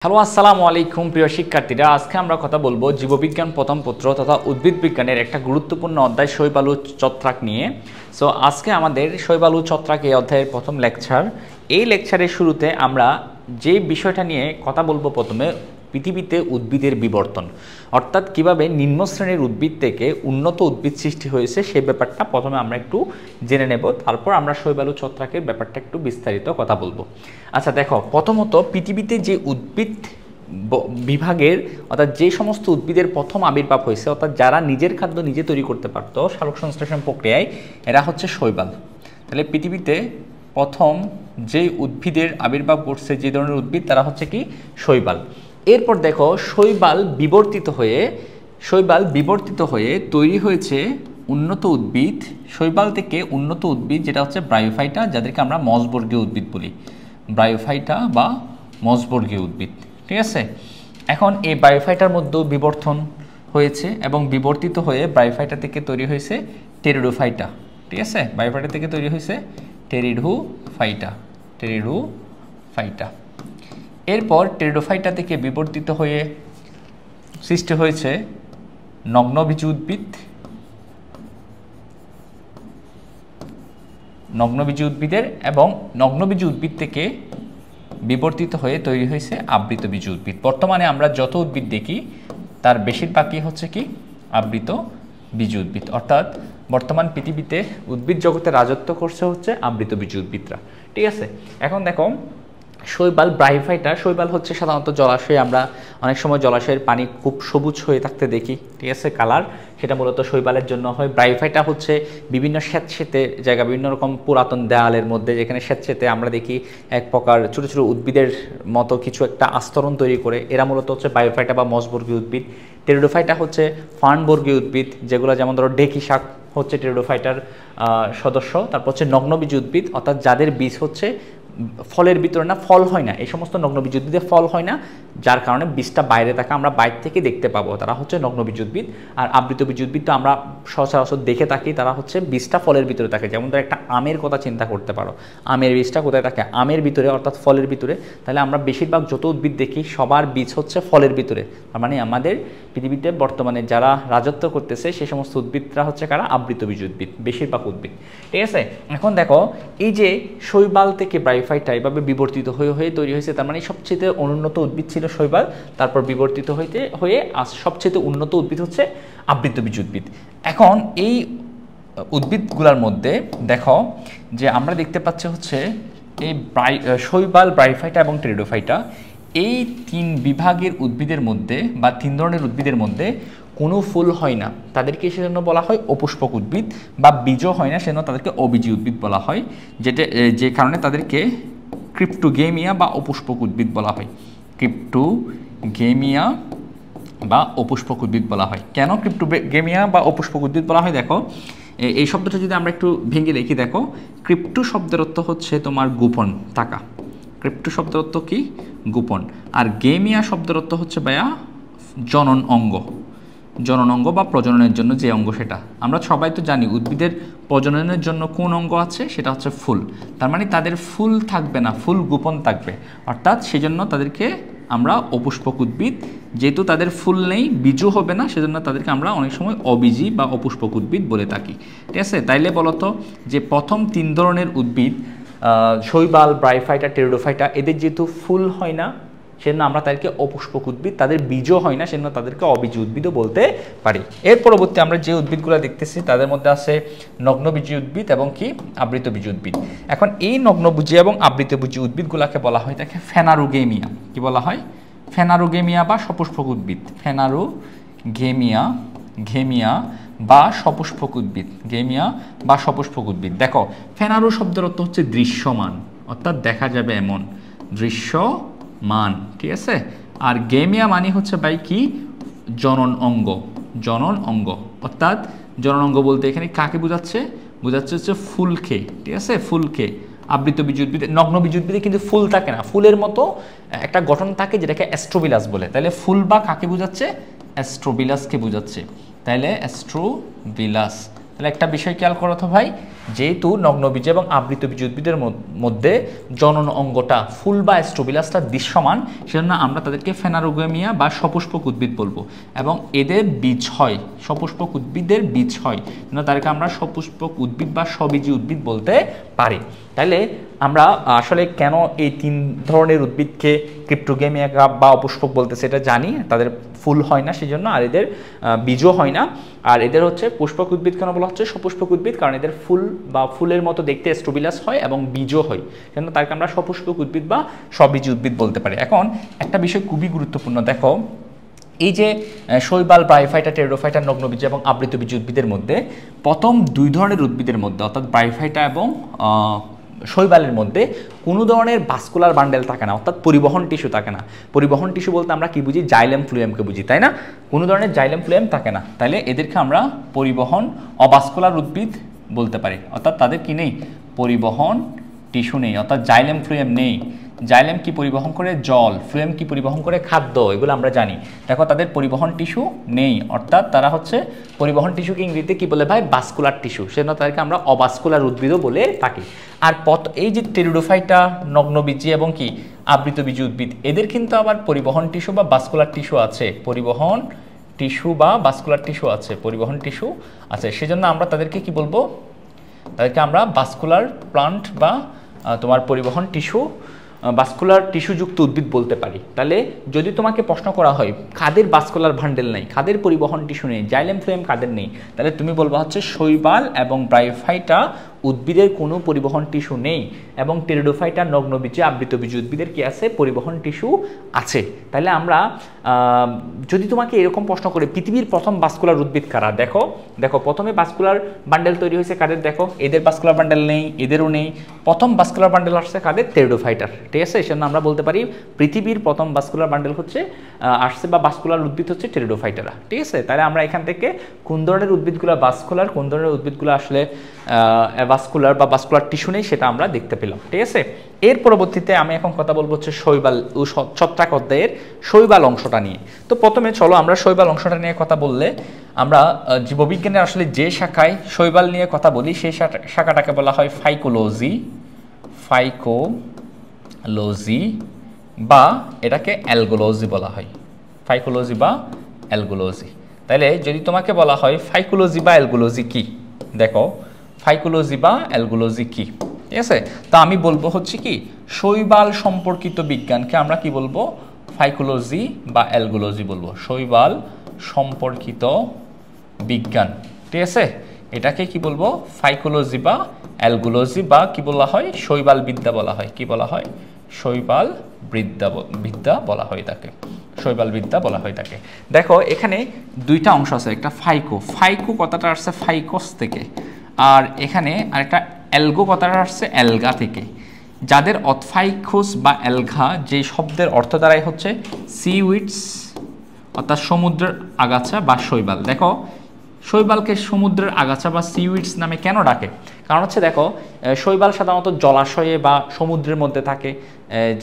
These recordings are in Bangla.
হ্যালো আসসালামু আলাইকুম প্রিয় শিক্ষার্থীরা, আজকে আমরা কথা বলবো জীববিজ্ঞান প্রথম পত্র তথা উদ্ভিদ বিজ্ঞানের একটা গুরুত্বপূর্ণ অধ্যায় শৈবালু ছত্রাক নিয়ে। সো আজকে আমাদের শৈবালু ছত্রাক এই অধ্যায়ের প্রথম লেকচার। এই লেকচারের শুরুতে আমরা যে বিষয়টা নিয়ে কথা বলবো, প্রথমে পৃথিবীতে উদ্ভিদের বিবর্তন, অর্থাৎ কিভাবে নিম্ন শ্রেণীর উদ্ভিদ থেকে উন্নত উদ্ভিদ সৃষ্টি হয়েছে সেই ব্যাপারটা প্রথমে আমরা একটু জেনে নেব। তারপর আমরা শৈবালু ছত্রাকের ব্যাপারটা একটু বিস্তারিত কথা বলবো। আচ্ছা দেখো, প্রথমত পৃথিবীতে যে উদ্ভিদ বিভাগের অর্থাৎ যে সমস্ত উদ্ভিদের প্রথম আবির্ভাব হয়েছে, অর্থাৎ যারা নিজের খাদ্য নিজে তৈরি করতে পারত সালোক সংশ্লেষণ প্রক্রিয়ায়, এরা হচ্ছে শৈবাল। তাহলে পৃথিবীতে প্রথম যে উদ্ভিদের আবির্ভাব ঘটছে, যে ধরনের উদ্ভিদ, তারা হচ্ছে কি শৈবাল। এরপর দেখো, শৈবাল বিবর্তিত হয়ে তৈরি হয়েছে উন্নত উদ্ভিদ। শৈবাল থেকে উন্নত উদ্ভিদ যেটা হচ্ছে ব্রায়োফাইটা, যাদেরকে আমরা মসবর্গীয় উদ্ভিদ বলি, ব্রায়োফাইটা বা মসবর্গীয় উদ্ভিদ। ঠিক আছে, এখন এই ব্রায়োফাইটার মধ্যেও বিবর্তন হয়েছে এবং বিবর্তিত হয়ে ব্রায়োফাইটা থেকে তৈরি হয়েছে টেরিডোফাইটা। ঠিক আছে, ব্রায়োফাইটা থেকে তৈরি হয়েছে টেরিডোফাইটা। এরপর টেরিডোফাইটা থেকে বিবর্তিত হয়ে সৃষ্টি হয়েছে নগ্নবীজী উদ্ভিদের, এবং নগ্নবীজী উদ্ভিদ থেকে বিবর্তিত হয়ে তৈরি হয়েছে আবৃতবীজী উদ্ভিদ। বর্তমানে আমরা যত উদ্ভিদ দেখি তার বেশিরভাগই হচ্ছে কি আবৃতবীজী উদ্ভিদ, অর্থাৎ বর্তমান পৃথিবীতে উদ্ভিদ জগতে রাজত্ব করছে হচ্ছে আবৃতবীজী উদ্ভিদরা। ঠিক আছে, এখন দেখো শৈবাল, ব্রায়োফাইটা, শৈবাল হচ্ছে সাধারণত জলাশয়ে, আমরা অনেক সময় জলাশয়ের পানি খুব সবুজ হয়ে থাকতে দেখি। ঠিক আছে, কালার, সেটা মূলত শৈবালের জন্য হয়। ব্রায়োফাইটা হচ্ছে বিভিন্ন স্যাঁতসেঁতে জায়গা, বিভিন্ন রকম পুরাতন দেয়ালের মধ্যে যেখানে স্যাঁতসেঁতে আমরা দেখি এক প্রকার ছোটো ছোটো উদ্ভিদের মতো কিছু একটা আস্তরণ তৈরি করে, এরা মূলত হচ্ছে ব্রায়োফাইটা বা মসবর্গীয় উদ্ভিদ। টেরিডোফাইটা হচ্ছে ফার্নবর্গীয় উদ্ভিদ, যেগুলো যেমন ধরো ডেকি শাক হচ্ছে টেরিডোফাইটার সদস্য। তারপর হচ্ছে নগ্নবীজী উদ্ভিদ, অর্থাৎ যাদের বীজ হচ্ছে ফলের ভিতরে না, ফল হয় না, এই সমস্ত নগ্নবীজী উদ্ভিদে ফল হয় না, যার কারণে বীজটা বাইরে থাকে, আমরা বাইরে থেকে দেখতে পাবো, তারা হচ্ছে নগ্নবীজী উদ্ভিদ। আর আবৃতবীজী উদ্ভিদ তো আমরা সচরাচর দেখে থাকি, তারা হচ্ছে বীজটা ফলের ভিতরে থাকে। যেমন ধর একটা আমের কথা চিন্তা করতে পারো, আমের বীজটা কোথায় থাকে? আমের ভিতরে, অর্থাৎ ফলের ভিতরে। তাহলে আমরা বেশিরভাগ যত উদ্ভিদ দেখি সবার বীজ হচ্ছে ফলের ভিতরে। তার মানে আমাদের পৃথিবীতে বর্তমানে যারা রাজত্ব করতেছে সেই সমস্ত উদ্ভিদরা হচ্ছে কারা? আবৃতবীজী উদ্ভিদ, বেশিরভাগ উদ্ভিদ। ঠিক আছে, এখন দেখো এই যে শৈবাল থেকে ব্রায়োফাইটা এভাবে বিবর্তিত হয়ে তৈরি হয়েছে, তার মানে সবচেয়ে অনুন্নত উদ্ভিদ ছিল শৈবাল, তারপর বিবর্তিত হয়ে আজ সবচেয়ে উন্নত উদ্ভিদ হচ্ছে আবৃতবীজী উদ্ভিদ। এখন এই উদ্ভিদগুলোর মধ্যে দেখো যে আমরা দেখতে পাচ্ছি হচ্ছে এই শৈবাল, ব্রায়োফাইটা এবং টেরিডোফাইটা, এই তিন বিভাগের উদ্ভিদের মধ্যে বা তিন ধরনের উদ্ভিদের মধ্যে কোনো ফুল হয় না, তাদেরকে সেজন্য বলা হয় অপুষ্পক উদ্ভিদ, বা বীজও হয় না সেজন্য তাদেরকে অবীজী উদ্ভিদ বলা হয়, যে কারণে তাদেরকে ক্রিপ্টোগেমিয়া বা অপুষ্পক উদ্ভিদ বলা হয়। ক্রিপ্টোগেমিয়া বা অপুষ্পক উদ্ভিদ বলা হয়। কেন ক্রিপ্টোগেমিয়া বা অপুষ্পক উদ্ভিদ বলা হয়? দেখো এই শব্দটা যদি আমরা একটু ভেঙে লিখি, দেখো ক্রিপ্টো শব্দের অর্থ হচ্ছে তোমার গোপন থাকা, ক্রিপ্টো শব্দের অর্থ কি? গোপন। আর গেমিয়া শব্দের অর্থ হচ্ছে ভাইয়া জনন অঙ্গ বা প্রজননের জন্য যে অঙ্গ, সেটা আমরা সবাই তো জানি উদ্ভিদের প্রজননের জন্য কোন অঙ্গ আছে, সেটা হচ্ছে ফুল। তার মানে তাদের ফুল থাকবে না, ফুল গোপন থাকবে, অর্থাৎ সেজন্য তাদেরকে আমরা অপুষ্পক উদ্ভিদ, যেহেতু তাদের ফুল নেই, বীজও হবে না, সেজন্য তাদেরকে আমরা অনেক সময় অবীজী বা অপুষ্পক উদ্ভিদ বলে থাকি। ঠিক আছে, তাইলে বলতো যে প্রথম তিন ধরনের উদ্ভিদ, শৈবাল, ব্রায়োফাইটা, টেরিডোফাইটা, এদের যেহেতু ফুল হয় না সেজন্য আমরা তাদেরকে অপুষ্পক উদ্ভিদ, তাদের বীজও হয় না সেজন্য তাদেরকে অবীজী উদ্ভিদও বলতে পারি। এর পরবর্তী আমরা যে উদ্ভিদগুলো দেখতেছি তাদের মধ্যে আছে নগ্নবীজী উদ্ভিদ এবং কি আবৃতবীজী উদ্ভিদ। এখন এই নগ্নবীজী এবং আবৃতবীজী উদ্ভিদগুলোকে বলা হয় তাকে ফেনারোগেমিয়া। কি বলা হয়? ফেনারোগেমিয়া বা সপুষ্পক উদ্ভিদ। ঘেমিয়া বা সপুষ্পক উদ্ভিদ, গেমিয়া বা সপুষ্পক উদ্ভিদ। দেখো ফেনারো শব্দের অর্থ হচ্ছে দৃশ্যমান, অর্থাৎ দেখা যাবে এমন, দৃশ্যমান। ঠিক আছে, আর গেমিয়া মানে হচ্ছে ভাই কি? জনন অঙ্গ, অর্থাৎ জনন অঙ্গ বলতে এখানে কাকে বোঝাচ্ছে? হচ্ছে ফুলকে। ঠিক আছে, ফুলকে। আবৃতবীজী উদ্ভিদ, নগ্নবীজী উদ্ভিদে কিন্তু ফুল থাকে না, ফুলের মতো একটা গঠন থাকে যেটাকে অ্যাস্ট্রোবিলাস বলে। তাহলে ফুল বা কাকে বোঝাচ্ছে? অ্যাস্ট্রোবিলাসকে বোঝাচ্ছে। তাহলে অ্যাস্ট্রোবিলাস। তাহলে একটা বিষয় খেয়াল করো তো ভাই, যেহেতু নগ্নবীজ এবং আবৃতবীজ উদ্ভিদের মধ্যে জনন অঙ্গটা ফুল বা স্ট্রোবিলাসটা দৃশ্যমান, সেজন্য আমরা তাদেরকে ফেনারোগেমিয়া বা সপুষ্পক উদ্ভিদ বলবো। এবং এদের বীজ হয়, সপুষ্পক উদ্ভিদের বীজ হয়, তাদেরকে আমরা সপুষ্পক উদ্ভিদ বা স্ববীজী উদ্ভিদ বলতে পারি। তাইলে আমরা আসলে কেন এই 3 ধরনের উদ্ভিদকে ক্রিপ্টোগেমিয়া বা অপুষ্পক বলতে সেটা জানি। তাদের ফুল হয় না সেজন্য, আর এদের বীজও হয় না। আর এদের হচ্ছে পুষ্পক উদ্ভিদ কেন বলা হচ্ছে সপুষ্পক উদ্ভিদ, কারণ এদের ফুল বা ফুলের মতো দেখতে স্ট্রোবিলাস হয় এবং বীজও হয়, সেজন্য তাকে আমরা সপুষ্পক উদ্ভিদ বা স্ববীজী উদ্ভিদ বলতে পারি। এখন একটা বিষয় খুবই গুরুত্বপূর্ণ, দেখো এই যে শৈবাল, ব্রায়োফাইটা, টেরিডোফাইটা, নগ্নবীজ এবং আবৃতবীজ উদ্ভিদের মধ্যে প্রথম 2 ধরনের উদ্ভিদের মধ্যে অর্থাৎ ব্রায়োফাইটা এবং শৈবালের মধ্যে কোনো ধরনের ভাস্কুলার বান্ডেল থাকে না, অর্থাৎ পরিবহন টিস্যু থাকে না। পরিবহন টিস্যু বলতে আমরা কি বুঝি? জাইলেম ফ্লুয়েমকে বুঝি, তাই না? কোনো ধরনের জাইলেম ফ্লুয়েম থাকে না, তাইলে এদেরকে আমরা পরিবহন অভাস্কুলার উদ্ভিদ বলতে পারি। অর্থাৎ তাদের কি নেই? পরিবহন টিস্যু নেই, অর্থাৎ জাইলেম ফ্লুয়েম নেই। জাইলেম কি পরিবহন করে? জল। ফ্লুয়েম কি পরিবহন করে? খাদ্য। এগুলো আমরা জানি। দেখো তাদের পরিবহন টিস্যু নেই, অর্থাৎ তারা হচ্ছে পরিবহন টিস্যুকে ইংরেজিতে কি বলে ভাই? Vascular tissue. সেজন্য তাদেরকে আমরা অভাস্কুলার উদ্ভিদও বলে থাকি। আর এই যে টেরিডোফাইটা, নগ্নবীজি এবং কি আবৃতবীজি উদ্ভিদ, এদের কিন্তু আবার পরিবহন টিস্যু বা ভাস্কুলার টিস্যু আছে। পরিবহন টিস্যু বা ভাস্কুলার টিস্যু আছে, পরিবহন টিস্যু আছে। সেজন্য আমরা তাদেরকে কি বলবো? তাদেরকে আমরা ভাস্কুলার প্লান্ট বা তোমার পরিবহন টিস্যু, ভাস্কুলার টিস্যুযুক্ত উদ্ভিদ বলতে পারি। তাহলে যদি তোমাকে প্রশ্ন করা হয় কাদের ভাস্কুলার বান্ডেল নেই, কাদের পরিবহন টিস্যু নেই, জাইলেম ফ্লুয়েম কাদের নেই, তাহলে তুমি বলবা হচ্ছে শৈবাল এবং ব্রায়োফাইটা উদ্ভিদের কোনো পরিবহন টিস্যু নেই, এবং টেরিডোফাইটা, নগ্নবীজি, আবৃতবীজি উদ্ভিদের কি আছে? পরিবহন টিস্যু আছে। তাহলে আমরা যদি তোমাকে এরকম প্রশ্ন করে পৃথিবীর প্রথম ভাস্কুলার উদ্ভিদ কারা, দেখো প্রথমে ভাস্কুলার বান্ডেল তৈরি হয়েছে কাদের? দেখো এদের ভাস্কুলার বান্ডেল নেই, এদেরও নেই। প্রথম ভাস্কুলার বান্ডেল আসছে কাদের? টেরিডোফাইটার, ঠিক আছে? সেজন্য আমরা বলতে পারি পৃথিবীর প্রথম ভাস্কুলার বান্ডেল হচ্ছে আসছে বা ভাস্কুলার উদ্ভিদ হচ্ছে টেরিডোফাইটারা, ঠিক আছে? তাহলে আমরা এখান থেকে কোন ধরনের উদ্ভিদগুলো ভাস্কুলার, কোন ধরনের উদ্ভিদগুলো আসলে ভাস্কুলার বা ভাস্কুলার টিস্যু নেই সেটা আমরা দেখতে পেলাম, ঠিক আছে? এর পরবর্তীতে আমি এখন কথা বলবো হচ্ছে শৈবাল ও ছত্রাক অধ্যায়ের শৈবাল অংশটা নিয়ে। তো প্রথমে চলো আমরা শৈবাল অংশটা নিয়ে কথা বললে আমরা জীববিজ্ঞানের আসলে যে শাখায় শৈবাল নিয়ে কথা বলি সেই শাখাটাকে বলা হয় ফাইকোলজি, বা এটাকে অ্যালগোলজি বলা হয়, ফাইকোলজি বা অ্যালগোলজি। তাহলে যদি তোমাকে বলা হয় ফাইকোলজি বা অ্যালগোলজি কি, দেখো ফাইকোলজি বা অ্যালগোলজি কি, ঠিক আছে? তো আমি বলবো হচ্ছে কি শৈবাল সম্পর্কিত বিজ্ঞানকে আমরা কি বলবো? ফাইকোলজি বা অ্যালগোলজি বলবো। শৈবাল সম্পর্কিত বিজ্ঞান, ঠিক আছে? এটাকে কি বলবো? ফাইকোলজি বা অ্যালগোলজি, বা কি বলা হয়? শৈবাল বিদ্যা বলা হয়। কি বলা হয়? শৈবাল বিদ্যা বলা হয় তাকে, শৈবাল বিদ্যা বলা হয় তাকে। দেখো এখানে 2টা অংশ আছে, একটা ফাইকো কথাটা আসছে ফাইকস থেকে, আর এখানে আরেকটা অ্যালগো কথাটা আসছে অ্যালগা থেকে। যাদের ফাইকোস বা অ্যালগা যে শব্দের অর্থ দ্বারাই হচ্ছে সিউইডস, অর্থাৎ সমুদ্রের আগাছা বা শৈবাল। দেখো শৈবালকে সমুদ্রের আগাছা বা সিউইডস নামে কেন ডাকে? কারণ হচ্ছে দেখো শৈবাল সাধারণত জলাশয়ে বা সমুদ্রের মধ্যে থাকে,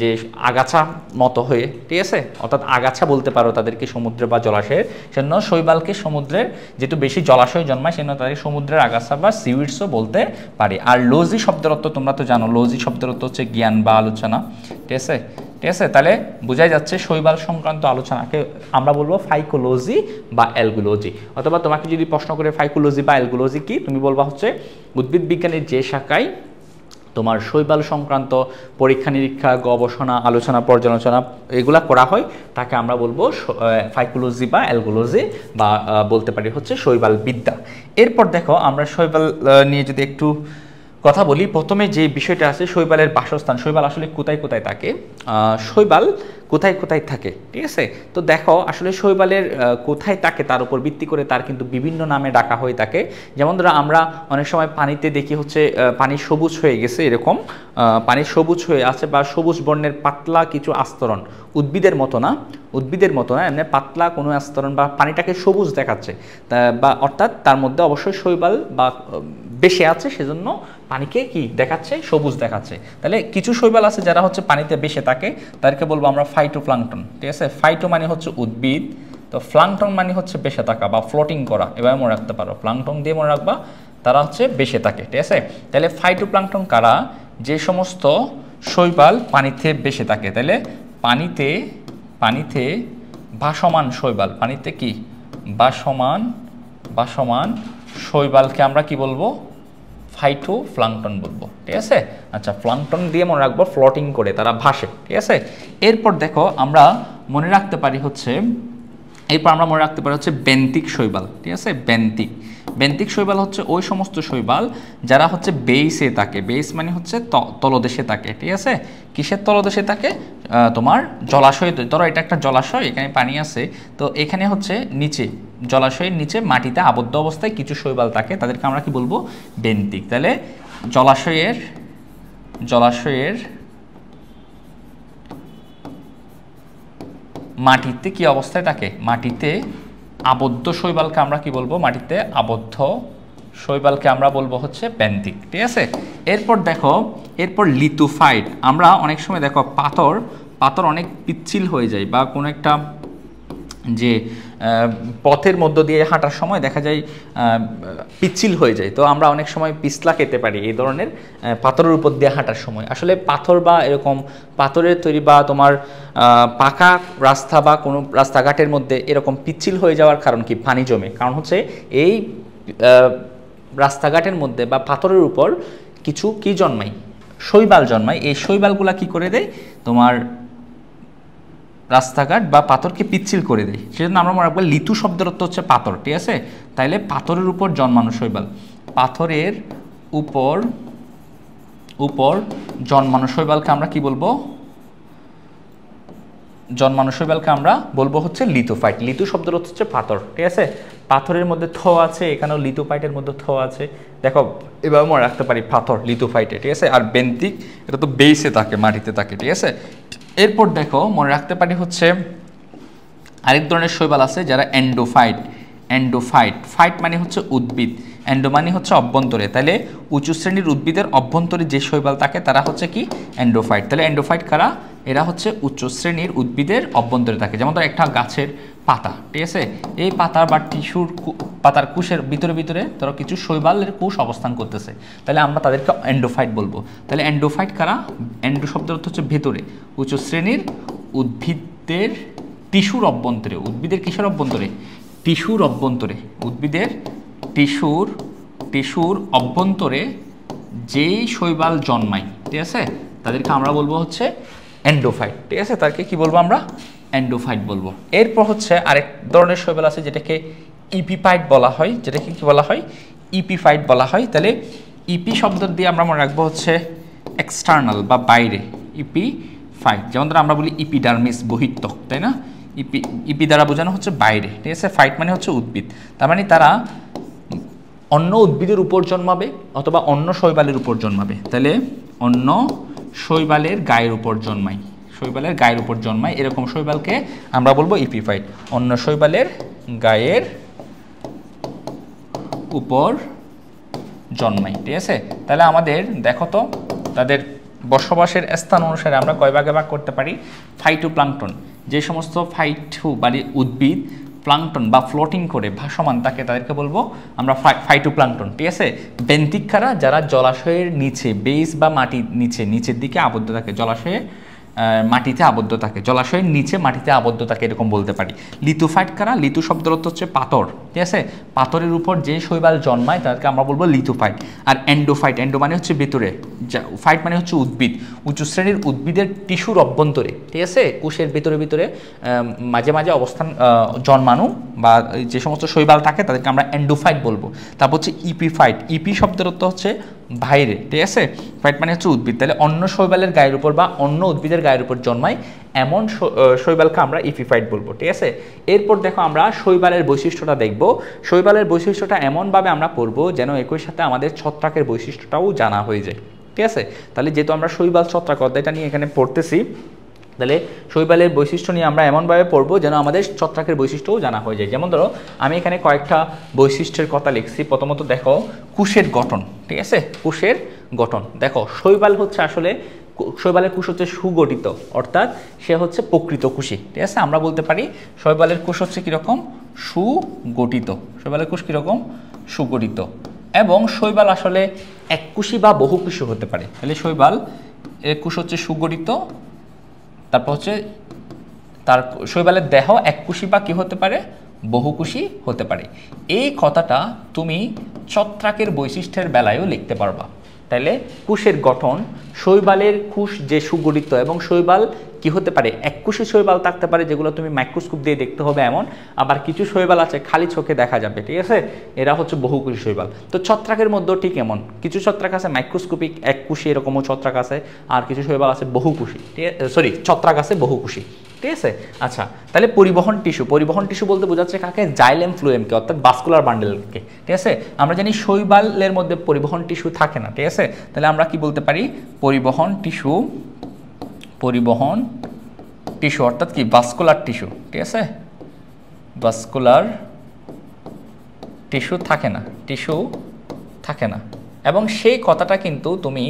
যে আগাছা মতো হয়ে, ঠিক আছে? অর্থাৎ আগাছা বলতে পারো তাদেরকে সমুদ্রে বা জলাশয়ের। সেজন্য শৈবালকে সমুদ্রের, যেহেতু বেশি জলাশয় জন্মায় সেজন্য তাদের সমুদ্রের আগাছা বা সিউইডসও বলতে পারি। আর লজি শব্দের অর্থ তোমরা তো জানো, লজি শব্দের অর্থ হচ্ছে জ্ঞান বা আলোচনা, ঠিক আছে? ঠিক আছে, তাহলে বোঝাই যাচ্ছে শৈবাল সংক্রান্ত আলোচনাকে আমরা বলবো ফাইকোলজি বা অ্যালগোলজি। অথবা তোমাকে যদি প্রশ্ন করে ফাইকোলজি বা অ্যালগোলজি কি, তুমি বলবা হচ্ছে উদ্ভিদ বিজ্ঞানের যে শাখায় তোমার শৈবাল সংক্রান্ত পরীক্ষা নিরীক্ষা, গবেষণা, আলোচনা, পর্যালোচনা এগুলা করা হয় তাকে আমরা বলবো ফাইকোলজি বা অ্যালগোলজি, বা বলতে পারি হচ্ছে শৈবাল বিদ্যা। এরপর দেখো আমরা শৈবাল নিয়ে যদি একটু কথা বলি, প্রথমে যে বিষয়টা আছে শৈবালের বাসস্থান, শৈবাল আসলে কোথায় কোথায় থাকে, শৈবাল কোথায় কোথায় থাকে, ঠিক আছে? তো দেখো আসলে শৈবালের কোথায় থাকে তার উপর ভিত্তি করে তার কিন্তু বিভিন্ন নামে ডাকা হয়ে থাকে। যেমন ধরো আমরা অনেক সময় পানিতে দেখি হচ্ছে পানি সবুজ হয়ে গেছে, এরকম পানি সবুজ হয়ে আছে বা সবুজ বর্ণের পাতলা কিছু আস্তরণ, উদ্ভিদের মতো না এমনি পাতলা কোনো আস্তরণ বা পানিটাকে সবুজ দেখাচ্ছে, বা অর্থাৎ তার মধ্যে অবশ্যই শৈবাল বা বেশি আছে, সেজন্য পানিকে কি দেখাচ্ছে? সবুজ দেখাচ্ছে। তাহলে কিছু শৈবাল আছে যারা হচ্ছে পানিতে বেশি থাকে, তাদেরকে বলবো আমরা ফাইটোপ্লাঙ্কটন, ঠিক আছে? ফাইটো মানে হচ্ছে উদ্ভিদ, তো প্লাঙ্কটন মানে হচ্ছে বেশি থাকা বা ফ্লোটিং করা, এভাবে মনে রাখতে পারো, প্লাঙ্কটন দিয়ে মনে রাখবা। তারা হচ্ছে বেঁচে থাকে, ঠিক আছে। তাহলে ফাইটোপ্লাঙ্কটন কারা? যে সমস্ত শৈবাল পানিতে বেঁচে থাকে। তাহলে পানিতে ভাসমান শৈবাল, পানিতে কি ভাসমান শৈবালকে আমরা কি বলবো? ফাইটোপ্লাঙ্কটন বলবো, ঠিক আছে। আচ্ছা, প্লাঙ্কটন দিয়ে মনে রাখবো ফ্লোটিং করে, তারা ভাসে, ঠিক আছে। এরপর দেখো আমরা মনে রাখতে পারি হচ্ছে বেন্তিক শৈবাল, ঠিক আছে। বেন্তিক শৈবাল হচ্ছে ওই সমস্ত শৈবাল যারা হচ্ছে বেইসে থাকে। বেইস মানে হচ্ছে তলদেশে থাকে, ঠিক আছে। কিসের তলদেশে থাকে? তোমার জলাশয়। ধরো এটা একটা জলাশয়, এখানে পানি আছে, তো এখানে হচ্ছে নিচে, জলাশয়ের নিচে মাটিতে আবদ্ধ অবস্থায় কিছু শৈবাল থাকে, তাদেরকে আমরা কি বলবো? বেন্তিক। তাহলে জলাশয়ের মাটিতে কি অবস্থায় থাকে? মাটিতে আবদ্ধ শৈবালকে আমরা কি বলবো? মাটিতে আবদ্ধ শৈবালকে আমরা বলবো হচ্ছে বেন্তিক, ঠিক আছে। এরপর লিথোফাইট। আমরা অনেক সময় দেখো পাথর অনেক পিচ্ছিল হয়ে যায়, বা কোনো একটা যে পথের মধ্য দিয়ে হাঁটার সময় দেখা যায় পিচ্ছিল হয়ে যায়, তো আমরা অনেক সময় পিছলা খেতে পারি এই ধরনের পাথরের উপর দিয়ে হাঁটার সময়। আসলে পাথর বা এরকম পাথরের তৈরি বা তোমার পাকা রাস্তা বা কোনো রাস্তাঘাটের মধ্যে এরকম পিচ্ছিল হয়ে যাওয়ার কারণ কি? পানি জমে। কারণ হচ্ছে এই রাস্তাঘাটের মধ্যে বা পাথরের উপর কিছু কি জন্মায়? শৈবাল জন্মায়। এই শৈবালগুলা কি করে দেয়? তোমার রাস্তাঘাট বা পাথরকে পিচ্ছিল করে দেয়। সেজন্য আমরা মনে রাখবো লিথু শব্দের অর্থ হচ্ছে পাথর, ঠিক আছে। তাইলে পাথরের উপর জন্মানো শৈবাল, পাথরের উপর জন্মানো শৈবালকে আমরা কি বলবো? জন্মানো শৈবালকে আমরা বলবো হচ্ছে লিথোফাইট। লিথু শব্দের অর্থ হচ্ছে পাথর, ঠিক আছে। পাথরের মধ্যে থ আছে, এখানেও লিথোফাইটের মধ্যে থ আছে। দেখো এভাবে মনে রাখতে পারি পাথর, লিথোফাইটে, ঠিক আছে। আর বেন্তিক, এটা তো বেইসে থাকে, মাটিতে থাকে, ঠিক আছে। এরপর দেখো মনে রাখতে পারি হচ্ছে আরেক ধরনের শৈবাল আছে যারা ফাইট মানে হচ্ছে উদ্ভিদ, এন্ডো মানে হচ্ছে অভ্যন্তরে। তাহলে উঁচু শ্রেণীর উদ্ভিদের অভ্যন্তরে যে শৈবাল থাকে তারা হচ্ছে কি? এন্ডোফাইট। তাহলে এন্ডোফাইট কারা? এরা হচ্ছে উচ্চ শ্রেণীর উদ্ভিদের অভ্যন্তরে থাকে। যেমন ধর একটা গাছের পাতা, ঠিক আছে, এই পাতার বা পাতার কুশের ভিতরে ধরো কিছু শৈবালের কুশ অবস্থান করতেছে, তাহলে আমরা তাদেরকে এন্ডোফাইট বলবো। তাহলে এন্ডোফাইট কারা? এন্ডো শব্দের অর্থ হচ্ছে ভেতরে, উচ্চ শ্রেণীর উদ্ভিদের টিস্যুর অভ্যন্তরে। উদ্ভিদের কিসের অভ্যন্তরে? টিস্যুর অভ্যন্তরে। উদ্ভিদের টিস্যুর অভ্যন্তরে যেই শৈবাল জন্মায়, ঠিক আছে, তাদেরকে আমরা বলবো হচ্ছে এন্ডোফাইট, ঠিক আছে। তাদেরকে কি বলবো আমরা? এন্ডোফাইট বলবো। এরপর হচ্ছে আরেক ধরনের শৈবাল আছে যেটাকে ইপিফাইট বলা হয়, যেটাকে কি বলা হয়? ইপিফাইট বলা হয়। তাহলে ইপি শব্দ দিয়ে আমরা মনে রাখবো হচ্ছে এক্সটার্নাল বা বাইরে, ইপিফাইট। যেমন ধর আমরা বলি ইপিডার্মিস, বহির্ত্বক, তাই না? ইপি দ্বারা বোঝানো হচ্ছে বাইরে, ঠিক আছে। ফাইট মানে হচ্ছে উদ্ভিদ, তার মানে তারা অন্য উদ্ভিদের উপর জন্মাবে অথবা অন্য শৈবালের উপর জন্মাবে। তাহলে অন্য শৈবালের গায়ের উপর জন্মায়, এরকম শৈবালকে আমরা বলবো ইপিফাইট। অন্য শৈবালের গায়ের উপর জন্মায়, ঠিক আছে। তাহলে আমাদের দেখো তো তাদের বসবাসের স্থান অনুসারে আমরা কয় ভাগে ভাগ করতে পারি? ফাইটোপ্লাঙ্কটন, যে সমস্ত ফাইটো মানে উদ্ভিদ প্লাঙ্কটন বা ফ্লোটিং করে ভাসমান থাকে তাদেরকে বলবো আমরা ফাইটোপ্লাঙ্কটন, ঠিক আছে। বেন্তিক কারা? যারা জলাশয়ের নিচে, বেস বা মাটির নিচের দিকে আবদ্ধ থাকে, জলাশয়ে মাটিতে আবদ্ধ থাকে, জলাশয়ের নিচে মাটিতে আবদ্ধ থাকে, এরকম বলতে পারি। লিথোফাইট কারা? লিথু শব্দের অর্থ হচ্ছে পাথর, ঠিক আছে। পাথরের উপর যে শৈবাল জন্মায় তাদেরকে আমরা বলবো লিথোফাইট। আর এন্ডোফাইট, এন্ডো মানে হচ্ছে ভেতরে, ফাইট মানে হচ্ছে উদ্ভিদ, উচ্চ শ্রেণীর উদ্ভিদের টিস্যুর অভ্যন্তরে, ঠিক আছে, কোষের ভিতরে মাঝে মাঝে অবস্থান জন্মানো বা যে সমস্ত শৈবাল থাকে তাদেরকে আমরা এন্ডোফাইট বলবো। তারপর হচ্ছে ইপিফাইট, ইপি শব্দের অর্থ হচ্ছে বাইরে, ঠিক আছে। ফাইট মানে হচ্ছে উদ্ভিদ। তাহলে অন্য শৈবালের গায়ের উপর বা অন্য উদ্ভিদের গায়ের উপর জন্মায় এমন শৈবালকে আমরা ইপিফাইট বলবো, ঠিক আছে। এরপর দেখো আমরা শৈবালের বৈশিষ্ট্যটা দেখব। শৈবালের বৈশিষ্ট্যটা এমনভাবে আমরা পড়বো যেন একই সাথে আমাদের ছত্রাকের বৈশিষ্ট্যটাও জানা হয়ে যায়, ঠিক আছে। তাহলে যেহেতু আমরা শৈবাল ছত্রাক অধ্যায়টা নিয়ে এখানে পড়তেছি, তাহলে শৈবালের বৈশিষ্ট্য নিয়ে আমরা এমনভাবে পড়বো যেন আমাদের ছত্রাকের বৈশিষ্ট্যও জানা হয়ে যায়। যেমন ধরো আমি এখানে কয়েকটা বৈশিষ্ট্যের কথা লিখছি। প্রথমত দেখো কোষের গঠন, ঠিক আছে, কোষের গঠন। দেখো শৈবাল হচ্ছে আসলে শৈবালের কোষ হচ্ছে সুগঠিত, অর্থাৎ সে হচ্ছে প্রকৃত কোষী, ঠিক আছে। আমরা বলতে পারি শৈবালের কোষ হচ্ছে কীরকম? সুগঠিত। শৈবালের কোষ কীরকম? সুগঠিত। এবং শৈবাল আসলে এককুশী বা বহুকুশী হতে পারে। তাহলে শৈবাল একুশ হচ্ছে সুগঠিত, তারপর হচ্ছে তার শৈবালের দেহ এককুশী বা কি হতে পারে, বহুকুশী হতে পারে। এই কথাটা তুমি ছত্রাকের বৈশিষ্ট্যের বেলায়ও লিখতে পারবা। তাইলে কোষের গঠন, শৈবালের কোষ যে সুগঠিত এবং শৈবাল কি হতে পারে, এককুশী শৈবাল থাকতে পারে যেগুলো তুমি মাইক্রোস্কোপ দিয়ে দেখতে হবে এমন, আবার কিছু শৈবাল আছে খালি চোখে দেখা যাবে, ঠিক আছে, এরা হচ্ছে বহুকুশী শৈবাল। তো ছত্রাকের মধ্যেও ঠিক এমন, কিছু ছত্রাক আছে মাইক্রোস্কোপিক এককুশী, এরকমও ছত্রাক আছে, আর কিছু শৈবাল আছে বহুকুশী, সরি ছত্রাক আছে বহুকুশী, ঠিক আছে। আচ্ছা, তাহলে পরিবহন টিস্যু, পরিবহন টিস্যু বলতে বোঝাচ্ছে কাকে, জাইলেম ফ্লুয়েমকে, অর্থাৎ ভাস্কুলার বান্ডেলকে, ঠিক আছে। আমরা জানি শৈবালের মধ্যে পরিবহন টিস্যু থাকে না, ঠিক আছে। তাহলে আমরা কি বলতে পারি, পরিবহন টিস্যু, পরিবহন টিস্যু অর্থাৎ কি ভাস্কুলার টিস্যু, ঠিক আছে, ভাস্কুলার টিস্যু থাকে না, টিস্যু থাকে না। এবং সেই কথাটা কিন্তু তুমি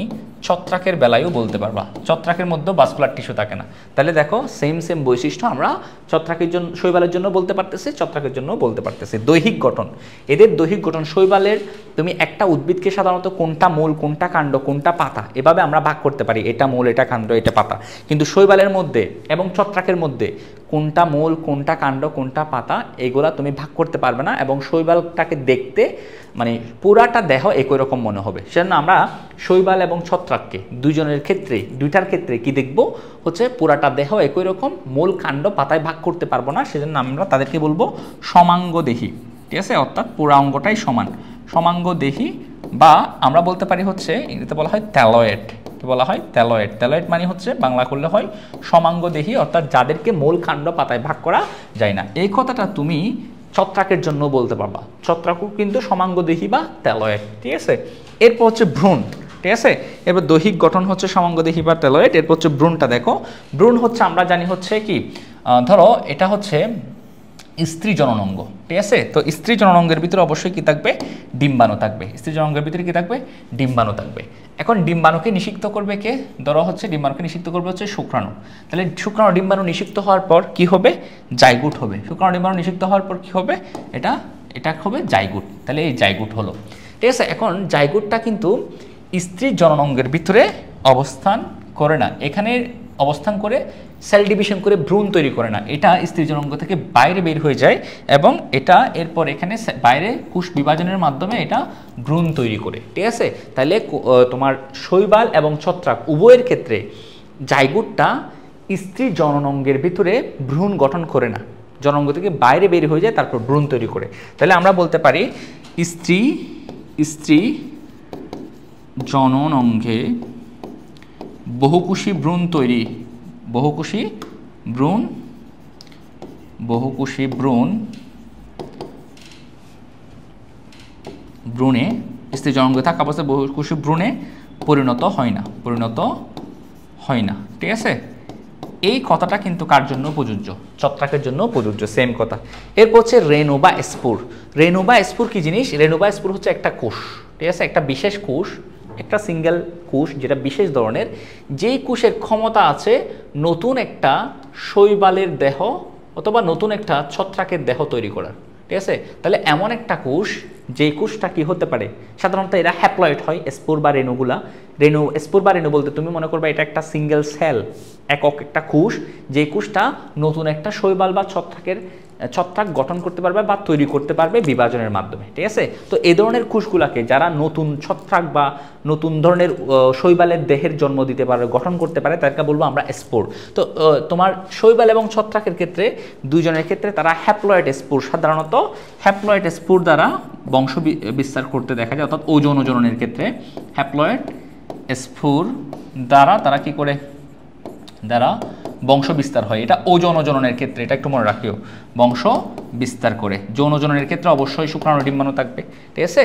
ছত্রাকের বেলায়ও বলতে পারবা, ছত্রাকের মধ্যে ভাস্কুলার টিস্যু থাকে না। তাহলে দেখো সেম সেম বৈশিষ্ট্য আমরা ছত্রাকের জন্য, শৈবালের জন্য বলতে পারতেছি, ছত্রাকের জন্য বলতে পারতেছি। দৈহিক গঠন, এদের দৈহিক গঠন, শৈবালের তুমি একটা উদ্ভিদকে সাধারণত কোনটা মূল, কোনটা কাণ্ড, কোনটা পাতা, এভাবে আমরা ভাগ করতে পারি, এটা মূল, এটা কাণ্ড, এটা পাতা। কিন্তু শৈবালের মধ্যে এবং ছত্রাকের মধ্যে কোনটা মূল, কোনটা কাণ্ড, কোনটা পাতা, এগুলা তুমি ভাগ করতে পারবে না। এবং শৈবালটাকে দেখতে মানে পুরাটা দেহ একই রকম মনে হবে। সেজন্য আমরা শৈবাল এবং ছত্রাককে দুইজনের ক্ষেত্রে, দুইটার ক্ষেত্রে কি দেখব, হচ্ছে পুরাটা দেহ একই রকম, মূল কাণ্ড পাতায় ভাগ করতে পারবো না, সেজন্য আমরা তাদেরকে বলবো সমাঙ্গদেহী, ঠিক আছে, অর্থাৎ পুরা অঙ্গটাই সমান, সমাঙ্গদেহী। বা আমরা বলতে পারি হচ্ছে এটাতে বলা হয় থ্যালয়েড, কি বলা হয়, থ্যালয়েড। থ্যালয়েড মানে হচ্ছে বাংলা করলে হয় সমাঙ্গদেহী, অর্থাৎ যাদেরকে মূল কাণ্ড পাতায় ভাগ করা যায় না। এই কথাটা তুমি ছত্রাকের জন্য বলতে পারবা, ছত্রাকও কিন্তু সমাঙ্গদেহী বা থ্যালয়েড, ঠিক আছে। এরপর হচ্ছে ভ্রূণ, ঠিক আছে। এরপর দৈহিক গঠন হচ্ছে সমাঙ্গদেহী বা থ্যালয়েড। এরপর হচ্ছে ভ্রূণটা দেখো, ভ্রূণ হচ্ছে আমরা জানি হচ্ছে কি, ধরো এটা হচ্ছে স্ত্রী জননাঙ্গ, ঠিক আছে। তো স্ত্রী জননাঙ্গের ভিতরে অবশ্যই কি থাকবে, ডিম্বাণু থাকবে। স্ত্রী জননাঙ্গের ভিতরে কি থাকবে, ডিম্বাণু থাকবে। এখন ডিম্বাণুকে নিষিক্ত করবে কে, ধরো হচ্ছে ডিম্বাণুকে নিষিক্ত করবে হচ্ছে শুক্রাণু। তাহলে শুক্রাণু ডিম্বাণু নিষিক্ত হওয়ার পর কি হবে, জাইগুট হবে। শুক্রাণু ডিম্বাণু নিষিক্ত হওয়ার পর কি হবে, এটা হবে জাইগুট। তাহলে এই জাইগুট হলো, ঠিক আছে। এখন জাইগুটটা কিন্তু স্ত্রী জননাঙ্গের ভিতরে অবস্থান করে না, এখানে অবস্থান করে সেল ডিভিশন করে ভ্রূণ তৈরি করে না, এটা স্ত্রী জননাঙ্গ থেকে বাইরে বের হয়ে যায় এবং এটা এরপর এখানে বাইরে কোষ বিভাজনের মাধ্যমে এটা ভ্রূণ তৈরি করে, ঠিক আছে। তাহলে তোমার শৈবাল এবং ছত্রাক উভয়ের ক্ষেত্রে জাইগুটটা স্ত্রী জননাঙ্গের ভিতরে ভ্রূণ গঠন করে না, জননাঙ্গ থেকে বাইরে বের হয়ে যায়, তারপর ভ্রূণ তৈরি করে। তাহলে আমরা বলতে পারি স্ত্রী জননাঙ্গে বহুকোষী ভ্রূণ তৈরি, বহুকোষী ভ্রূণে স্ত্রী জননাঙ্গে থাকা অবস্থায় বহুকোষী ভ্রূণে পরিণত হয় না, ঠিক আছে। এই কথাটা কিন্তু কার জন্য প্রযোজ্য, ছত্রাকের জন্য প্রযোজ্য, সেম কথা। এরপর হচ্ছে রেণু বা স্পুর। রেণু বা স্পুর কি জিনিস, রেণু বা স্পুর হচ্ছে একটা কোষ, ঠিক আছে, একটা বিশেষ কোষ, একটা সিঙ্গেল কোষ যেটা বিশেষ ধরনের, যেই কোষের ক্ষমতা আছে নতুন একটা শৈবালের দেহ অথবা নতুন একটা ছত্রাকের দেহ তৈরি করার, ঠিক আছে। তাহলে এমন একটা কোষ, যেই কোষটা কি হতে পারে, সাধারণত এরা হ্যাপ্লয়েড হয়, স্পোর বা রেণুগুলা। স্পোর বা রেণু বলতে তুমি মনে করবে এটা একটা সিঙ্গেল সেল, একক একটা কোষ, যে কোষটা নতুন একটা শৈবাল বা ছত্রাক গঠন করতে পারবে বা তৈরি করতে পারবে বিভাজনের মাধ্যমে, ঠিক আছে। তো এই ধরনের কোষগুলাকে যারা নতুন ছত্রাক বা নতুন ধরনের শৈবালের দেহের জন্ম দিতে পারে, গঠন করতে পারে, তাদেরকে বলবো আমরা স্পোর। তো তোমার শৈবাল এবং ছত্রাকের ক্ষেত্রে দুইজনের ক্ষেত্রে তারা হ্যাপ্লয়েড স্পোর, সাধারণত হ্যাপ্লয়েড স্পোর দ্বারা বংশ বিস্তার করতে দেখা যায়, অর্থাৎ ওজন জননের ক্ষেত্রে হ্যাপ্লয়েড স্পোর দ্বারা তারা কি করে, দ্বারা বংশ বিস্তার হয়। এটা ওজন জননের ক্ষেত্রে, এটা একটু মনে রাখিও, বংশ বিস্তার করে। যৌন জননের ক্ষেত্রে অবশ্যই শুক্রাণু ডিম্বাণু থাকবে, ঠিক আছে।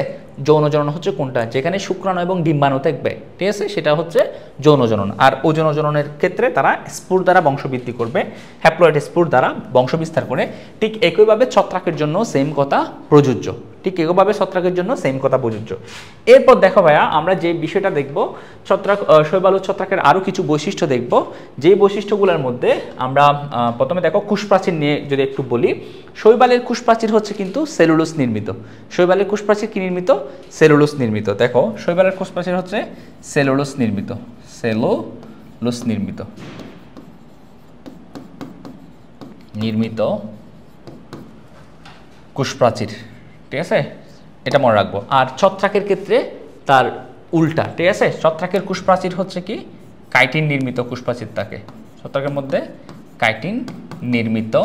যৌন জনন হচ্ছে কোনটা, যেখানে শুক্রাণু এবং ডিম্বাণু থাকবে, ঠিক আছে, সেটা হচ্ছে যৌন জনন। আর ওজন জননের ক্ষেত্রে তারা স্পুর দ্বারা বংশবৃদ্ধি করবে, হ্যাপ্লয়েড স্পুর দ্বারা বংশ বিস্তার করে। ঠিক একইভাবে ছত্রাকের জন্য সেম কথা প্রযোজ্য। ঠিক একইভাবে ছত্রাকের জন্য সেম কথা প্রযোজ্য। এরপর দেখো ভাইয়া আমরা যে বিষয়টা দেখব ছত্রাক শৈবাল ও ছত্রাকের আরও কিছু বৈশিষ্ট্য দেখব, যেই বৈশিষ্ট্যগুলোর মধ্যে আমরা প্রথমে দেখো কোষপ্রাচীর নিয়ে যদি একটু বলি। শৈবালের কোষপ্রাচীর হচ্ছে কিন্তু সেলুলোজ নির্মিত। শৈবালের কোষপ্রাচীর কি নির্মিত? সেলুলোজ নির্মিত। দেখো শৈবালের কোষপ্রাচীর হচ্ছে সেলুলোজ নির্মিত, সেলুলোজ নির্মিত কোষপ্রাচীর, ঠিক আছে, এটা মনে রাখবো। আর ছত্রাকের ক্ষেত্রে তার উল্টা, ঠিক আছে, ছত্রাকের কোষপ্রাচীর হচ্ছে কি কাইটিন নির্মিত কোষপ্রাচীর থাকে। ছত্রাকের মধ্যে কাইটিন নির্মিত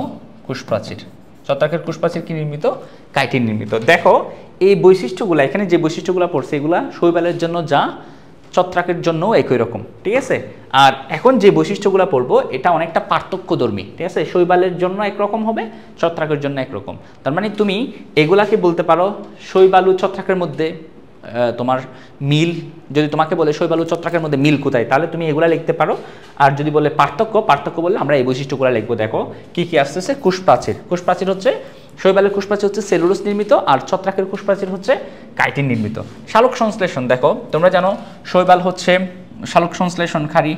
কোষপ্রাচীর, ছত্রাকের কোষপ্রাচীর কি নির্মিত? কাইটিন নির্মিত। দেখো এই বৈশিষ্ট্যগুলো, এখানে যে বৈশিষ্ট্যগুলো পড়ছে এগুলা শৈবালের জন্য যা ছত্রাকের জন্য একই রকম, ঠিক আছে। আর এখন যে বৈশিষ্ট্যগুলো পড়বো এটা অনেকটা পার্থক্যধর্মী, ঠিক আছে। শৈবালের জন্য একরকম হবে, ছত্রাকের জন্য একরকম। তার মানে তুমি এগুলাকে বলতে পারো শৈবাল ও ছত্রাকের মধ্যে তোমার মিল, যদি তোমাকে বলে শৈবাল ও ছত্রাকের মধ্যে মিল কোথায়, তাহলে তুমি এগুলা লিখতে পারো। আর যদি বলে পার্থক্য বললে আমরা এই বৈশিষ্ট্যগুলো লিখবো। দেখো কি কি আসতেছে। কোষপ্রাচীর, কোষপ্রাচীর হচ্ছে শৈবালের কোষপ্রাচীর হচ্ছে সেলুলোজ নির্মিত, আর ছত্রাকের কোষপ্রাচীর হচ্ছে কাইটিন নির্মিত। শালক সংশ্লেষণ, দেখো তোমরা জানো শৈবাল হচ্ছে শালক সংশ্লেষণকারী,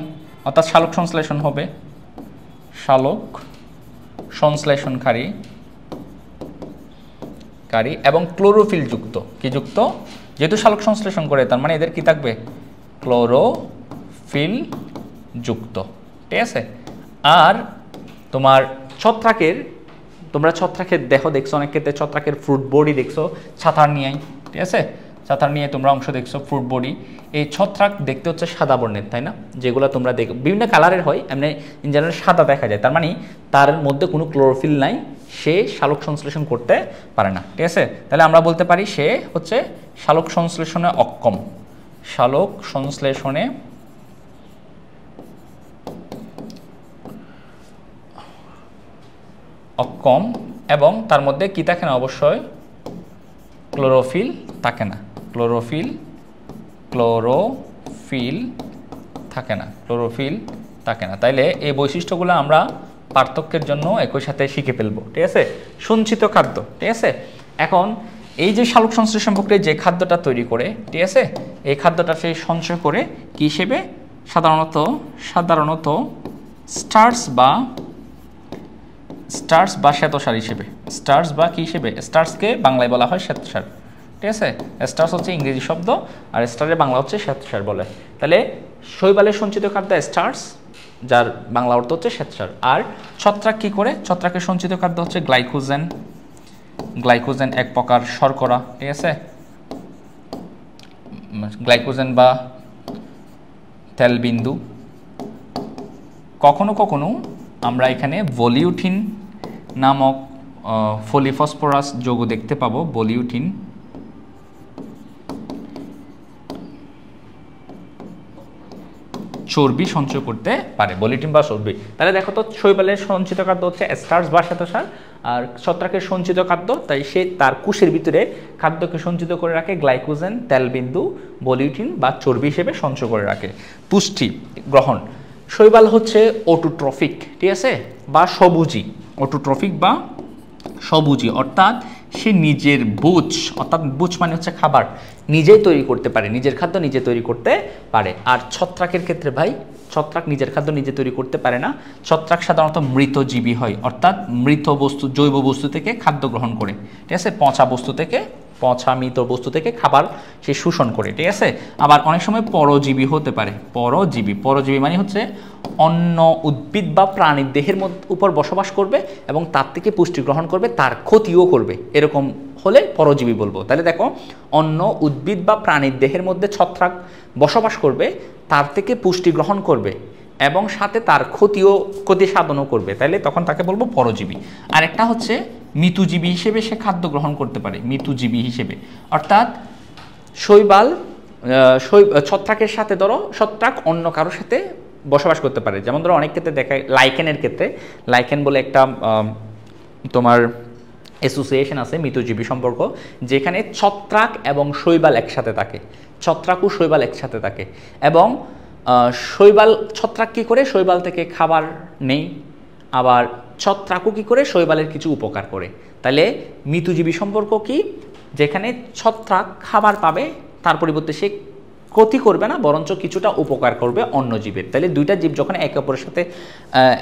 অর্থাৎ শালক সংশ্লেষণ হবে, শালক সংশ্লেষণকারী এবং ক্লোরোফিল যুক্ত। কি যুক্ত? যেহেতু শালক সংশ্লেষণ করে তার মানে এদের কি থাকবে? ক্লোরোফিল যুক্ত, ঠিক আছে। আর তোমার ছত্রাকের, তোমরা ছত্রাকের দেখছো অনেক ক্ষেত্রে ছত্রাকের ফ্রুট বডি দেখছো ছাতার নিয়ে, ঠিক আছে, ছাতার নিয়ে তোমরা অংশ দেখছো ফ্রুট বডি। এই ছত্রাক দেখতে হচ্ছে সাদা বর্ণের, তাই না? যেগুলো তোমরা দেখো বিভিন্ন কালারের হয়, এমনি ইন জেনারেল সাদা দেখা যায়, তার মানে তার মধ্যে কোনো ক্লোরোফিল নাই, সে শালক সংশ্লেষণ করতে পারে না, ঠিক আছে। তাহলে আমরা বলতে পারি সে হচ্ছে শালক সংশ্লেষণে অক্ষম, শালক সংশ্লেষণে অক্ষম, এবং তার মধ্যে কি থাকে না? অবশ্যই ক্লোরোফিল থাকে না, ক্লোরোফিল থাকে না। তাইলে এই বৈশিষ্ট্যগুলো আমরা পার্থক্যের জন্য একই সাথে শিখে ফেলবো, ঠিক আছে। সঞ্চিত খাদ্য, ঠিক আছে। এখন এই যে শালক সংশ্লেষণ প্রক্রিয়ায় যে খাদ্যটা তৈরি করে, ঠিক আছে, এই খাদ্যটা সে সঞ্চয় করে কি হিসেবে? সাধারণত স্টার্চ বা শ্বেতসার হিসেবে। স্টার্চ বা কি হিসেবে? স্টার্চকে বাংলায় বলা হয় শ্বেতসার, ঠিক আছে। স্টার্চ হচ্ছে ইংরেজি শব্দ, আর স্টারের বাংলা হচ্ছে শ্বেতসার বলে। তাহলে শৈবালের সঞ্চিত খাদ্য স্টার্চ, যার বাংলা অর্থ হচ্ছে শ্বেতসার। আর ছত্রাক কি করে? ছত্রাকের সঞ্চিত খাদ্য হচ্ছে গ্লাইকোজেন এক প্রকার শর্করা, ঠিক আছে, গ্লাইকোজেন বা তেলবিন্দু। কখনো কখনো আমরা এখানে ভলিউটিন নামক ফলিফসফরাস যৌগ দেখতে পাবো, ভলিউটিন। চর্বি সঞ্চয় করতে পারে, ভলিউটিন বা চর্বি। তাহলে দেখো তো শৈবালের সঞ্চিত খাদ্য হচ্ছে স্টার্চ বা শ্বেতসার, আর ছত্রাকের সঞ্চিত খাদ্য, তাই সে তার কোষের ভিতরে খাদ্যকে সঞ্চিত করে রাখে গ্লাইকোজেন, তেলবিন্দু, ভলিউটিন বা চর্বি হিসেবে সঞ্চয় করে রাখে। পুষ্টি গ্রহণ, শৈবাল হচ্ছে অটোট্রফিক, ঠিক আছে, বা সবুজি। অটোট্রফিক বা সবুজি অর্থাৎ সে নিজের বুঝ, অর্থাৎ বুঝ মানে হচ্ছে খাবার, নিজেই তৈরি করতে পারে, নিজের খাদ্য নিজে তৈরি করতে পারে। আর ছত্রাকের ক্ষেত্রে ভাই, ছত্রাক নিজের খাদ্য নিজে তৈরি করতে পারে না। ছত্রাক সাধারণত মৃতজীবী হয়, অর্থাৎ মৃত বস্তু, জৈব বস্তু থেকে খাদ্য গ্রহণ করে, ঠিক আছে, মৃত বস্তু থেকে খাবার সে শোষণ করে, ঠিক আছে। আবার অনেক সময় পরজীবী হতে পারে। পরজীবী মানে হচ্ছে অন্য উদ্ভিদ বা প্রাণীর দেহের উপর বসবাস করবে এবং তার থেকে পুষ্টি গ্রহণ করবে, তার ক্ষতিও করবে, এরকম হলে পরজীবী বলবো। তাহলে দেখো অন্য উদ্ভিদ বা প্রাণীর দেহের মধ্যে ছত্রাক বসবাস করবে, তার থেকে পুষ্টি গ্রহণ করবে এবং সাথে তার ক্ষতি সাধনও করবে, তাহলে তখন তাকে বলবো পরজীবী। আর একটা হচ্ছে মৃতজীবী হিসেবে সে খাদ্য গ্রহণ করতে পারে, মৃতজীবী হিসেবে। অর্থাৎ ছত্রাকের সাথে ধরো ছত্রাক অন্য কারোর সাথে বসবাস করতে পারে, যেমন ধরো অনেক ক্ষেত্রে দেখা লাইকেনের ক্ষেত্রে, লাইকেন বলে একটা তোমার অ্যাসোসিয়েশন আছে মৃতজীবী সম্পর্ক, যেখানে ছত্রাক এবং শৈবাল একসাথে থাকে, ছত্রাক ও শৈবাল একসাথে থাকে। এবং ছত্রাক কী করে? শৈবাল থেকে খাবার নেই, আবার ছত্রাকও কী করে? শৈবালের কিছু উপকার করে। তাহলে মৃতজীবী সম্পর্ক কি? যেখানে ছত্রাক খাবার পাবে তার পরিবর্তে সে ক্ষতি করবে না, বরঞ্চ কিছুটা উপকার করবে অন্য জীবের। তাহলে দুইটা জীব যখন একে অপরের সাথে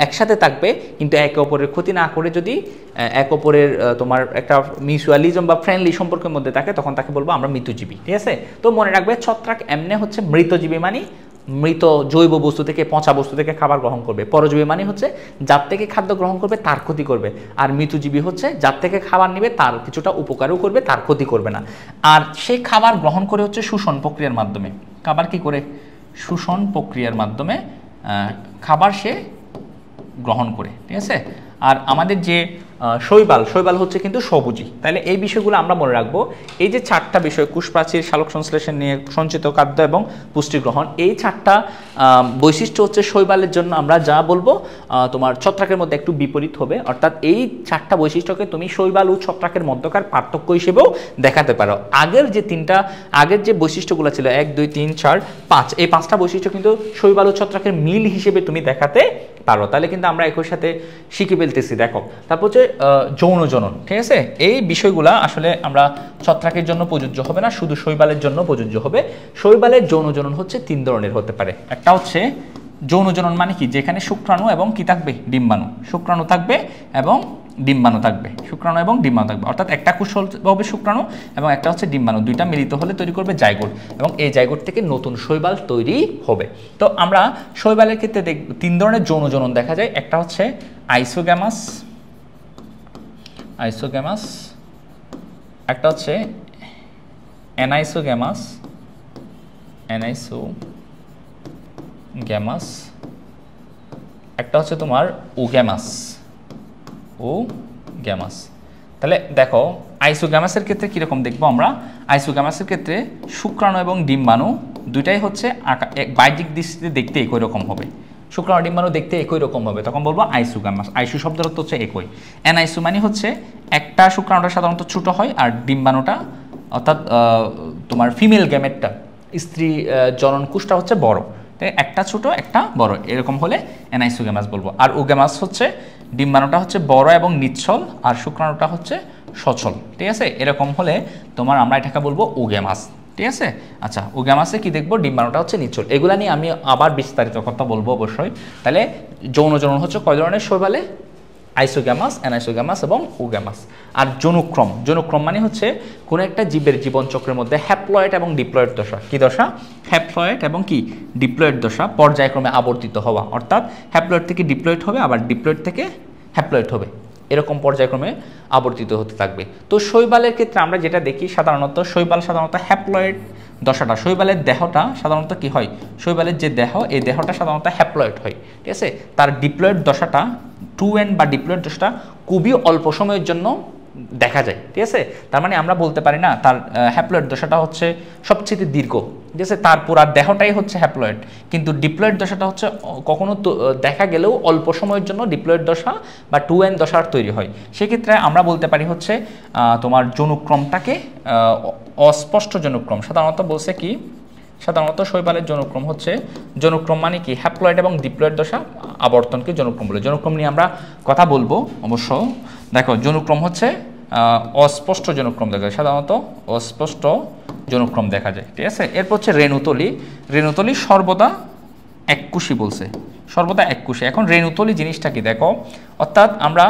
একসাথে থাকবে কিন্তু একে অপরের ক্ষতি না করে যদি এক অপরের তোমার একটা মিউচুয়ালিজম বা ফ্রেন্ডলি সম্পর্কের মধ্যে থাকে তখন তাকে বলবো আমরা মৃতজীবী। ঠিক আছে, তো মনে রাখবে ছত্রাক এমনি হচ্ছে মৃতজীবী, মানে মৃত জৈব বস্তু থেকে, পচা বস্তু থেকে খাবার গ্রহণ করবে। পরজীবী মানে হচ্ছে যার থেকে খাদ্য গ্রহণ করবে তার ক্ষতি করবে, আর মৃতজীবী হচ্ছে যার থেকে খাবার নেবে তার কিছুটা উপকারও করবে, তার ক্ষতি করবে না। আর সে খাবার গ্রহণ করে হচ্ছে শোষণ প্রক্রিয়ার মাধ্যমে। খাবার কি করে? শোষণ প্রক্রিয়ার মাধ্যমে খাবার সে গ্রহণ করে। ঠিক আছে, আর আমাদের যে শৈবাল, শৈবাল হচ্ছে কিন্তু সবুজী। তাহলে এই বিষয়গুলো আমরা মনে রাখবো। এই যে 4টা বিষয়, কোষ প্রাচীর, সালোক সংশ্লেষণ নিয়ে, সঞ্চিত খাদ্য এবং পুষ্টি গ্রহণ, এই 4টা বৈশিষ্ট্য হচ্ছে শৈবালের জন্য আমরা যা বলবো তোমার ছত্রাকের মধ্যে একটু বিপরীত হবে। অর্থাৎ এই 4টা বৈশিষ্ট্যকে তুমি শৈবাল ও ছত্রাকের মধ্যকার পার্থক্য হিসেবেও দেখাতে পারো। আগের যে বৈশিষ্ট্যগুলো ছিল 1 2 3 4 5, এই 5টা বৈশিষ্ট্য কিন্তু শৈবাল ও ছত্রাকের মিল হিসেবে তুমি দেখাতে পারো। তাহলে কিন্তু আমরা একই সাথে শিখে ফেলতেছি। দেখো, তারপর হচ্ছে যৌন জনন। ঠিক আছে, এই বিষয়গুলো আসলে আমরা ছত্রাকের জন্য প্রযোজ্য হবে না, শুধু শৈবালের জন্য প্রযোজ্য হবে। শৈবালের যৌন জনন হচ্ছে 3 ধরনের হতে পারে। একটা হচ্ছে যৌন জনন মানে কি, যেখানে শুক্রাণু এবং কি থাকবে, ডিম্বাণু। শুক্রাণু থাকবে এবং ডিম্বাণু থাকবে, শুক্রাণু এবং ডিম্বাণু থাকবে। অর্থাৎ একটা কোষ হবে শুক্রাণু এবং একটা হচ্ছে ডিম্বাণু, দুইটা মিলিত হলে তৈরি করবে জাইগোট, এবং এই জাইগোট থেকে নতুন শৈবাল তৈরি হবে। তো আমরা শৈবালের ক্ষেত্রে 3 ধরনের যৌন জনন দেখা যায়। একটা হচ্ছে আইসোগ্যামাস, একটা হচ্ছে অ্যানাইসোগ্যামাস, একটা হচ্ছে তোমার ওগ্যামাস। তাহলে দেখো আইসোগ্যামাসের ক্ষেত্রে কীরকম দেখবো আমরা। আইসোগ্যামাসের ক্ষেত্রে শুক্রাণু এবং ডিম্বাণু দুইটাই হচ্ছে বাহ্যিক দৃষ্টিতে দেখতে একই রকম হবে। শুক্রাণু ডিম্বাণু দেখতে একই রকম হবে, তখন বলবো আইসোগ্যামাস। আইসো শব্দের অর্থ হচ্ছে একই। অ্যানাইসো মানে হচ্ছে একটা শুক্রাণুটা সাধারণত ছোট হয় আর ডিম্বাণুটা অর্থাৎ তোমার ফিমেল গ্যামেটটা, স্ত্রী জনন কোষটা হচ্ছে বড়। তাই একটা ছোট একটা বড়, এরকম হলে অ্যানাইসোগ্যামাস বলবো। আর ওগ্যামাস হচ্ছে ডিম্বাণুটা হচ্ছে বড় এবং নিচ্ছল আর শুক্রাণুটা হচ্ছে সচল। ঠিক আছে, এরকম হলে তোমার আমরা এটাকে বলবো ওগ্যামাস। ঠিক আছে, আচ্ছা, ওগ্যামাসে কি দেখবো, ডিম্বাণুটা হচ্ছে নিচ্ছল। এগুলা নিয়ে আমি আবার বিস্তারিত কথা বলবো অবশ্যই। তাহলে যৌন জনন হচ্ছে কয় ধরনের শৈবালে? আইসোগ্যামাস, অ্যানাইসোগ্যামাস এবং ওগ্যামাস। আর জনুক্রম মানে হচ্ছে কোনো একটা জীবের জীবনচক্রের মধ্যে হ্যাপ্লয়েড এবং ডিপ্লয়েড দশা। কি দশা? হ্যাপ্লয়েড এবং কি ডিপ্লয়েড দশা পর্যায়ক্রমে আবর্তিত হওয়া। অর্থাৎ হ্যাপ্লয়েড থেকে ডিপ্লয়েড হবে, আবার ডিপ্লয়েড থেকে হ্যাপ্লয়েড হবে, এরকম পর্যায়ক্রমে আবর্তিত হতে থাকবে। তো শৈবালের ক্ষেত্রে আমরা যেটা দেখি, সাধারণত শৈবাল সাধারণত হ্যাপ্লয়েড দশাটা, শৈবালের দেহটা সাধারণত কি হয়, শৈবালের যে দেহ, এই দেহটা সাধারণত হ্যাপ্লয়েড হয়। ঠিক আছে, তার ডিপ্লয়েড দশাটা 2n বা ডিপ্লয়েড দশাটা খুবই অল্প সময়ের জন্য দেখা যায়। ঠিক আছে, তার মানে আমরা বলতে পারি না তার হ্যাপ্লয়েড দশাটা হচ্ছে সবচেয়ে দীর্ঘ। ঠিক আছে, তার পুরা দেহটাই হচ্ছে হ্যাপ্লয়েড, কিন্তু ডিপ্লয়েড দশাটা হচ্ছে কখনো দেখা গেলেও অল্প সময়ের জন্য ডিপ্লয়েড দশা বা 2n দশার তৈরি হয়। সেক্ষেত্রে আমরা বলতে পারি হচ্ছে তোমার যৌনক্রমটাকে অস্পষ্ট যৌনক্রম। সাধারণত বলছে কি, সাধারণত শৈবালের যৌনক্রম হচ্ছে, যৌনক্রম মানে কি, হ্যাপ্লয়েড এবং ডিপ্লয়েড দশা আবর্তনকে যৌনক্রম বলে। যৌনক্রম নিয়ে আমরা কথা বলবো অবশ্য। দেখো, যৌনক্রম হচ্ছে অস্পষ্ট যৌনক্রম দেখা যায়, সাধারণত অস্পষ্ট যৌনক্রম দেখা যায়। ঠিক আছে, এরপর হচ্ছে রেণুতলি সর্বদা এককুশি বলছে, সর্বদা এককুশি। এখন রেণুতলি জিনিসটা কি দেখো, অর্থাৎ আমরা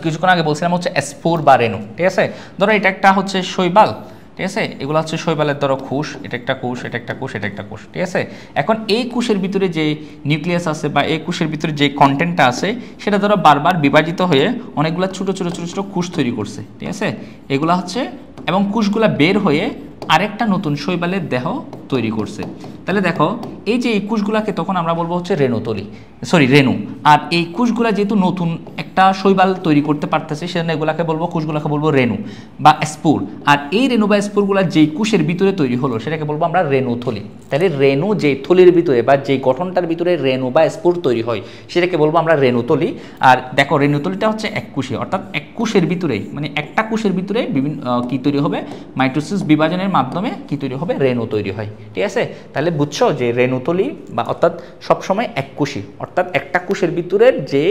কিছুক্ষণ আগে বলছিলাম হচ্ছে স্পোর বা রেণু। ঠিক আছে, ধরো এটা একটা হচ্ছে শৈবাল। ঠিক আছে, এগুলো হচ্ছে শৈবালের ধরো কোষ, এটা একটা কোষ, এটা একটা কোষ, এটা একটা কোষ। ঠিক আছে, এখন এই কোষের ভিতরে যে নিউক্লিয়াস আছে বা এই কোষের ভিতরে যে কন্টেন্টটা আছে সেটা ধরো বারবার বিভাজিত হয়ে অনেকগুলো ছোট ছোট ছোট ছোট কোষ তৈরি করছে। ঠিক আছে, এগুলা হচ্ছে, এবং কোষগুলা বের হয়ে আরেকটা নতুন শৈবালের দেহ তৈরি করছে। তাহলে দেখো, এই যে এই কোষগুলাকে তখন আমরা বলবো হচ্ছে রেণু। আর এই কোষগুলা যেহেতু নতুন একটা শৈবাল তৈরি করতে পারতেছে, সেজন্য এগুলাকে বলবো রেণু বা স্পুর। আর এই রেণু বা স্পুরগুলা যেই কোষের ভিতরে তৈরি হলো সেটাকে বলবো আমরা রেণুথলি। তাহলে রেণু যে থলির ভিতরে বা যে গঠনটার ভিতরে রেণু বা স্পুর তৈরি হয় সেটাকে বলবো আমরা রেণুথলি। আর দেখো, রেণুথলিটা হচ্ছে এককুশী, অর্থাৎ এক কোষের ভিতরেই, মানে একটা কোষের ভিতরে বিভিন্ন কি তৈরি হবে, মাইটোসিস বিভাজনের মাধ্যমে কি তৈরি হবে, রেণু তৈরি হয়। ঠিক আছে, তাহলে বুঝছো যে রেণুতলি বা অর্থাৎ সবসময় এককুশী, অর্থাৎ একটা কোষের ভিতরে যে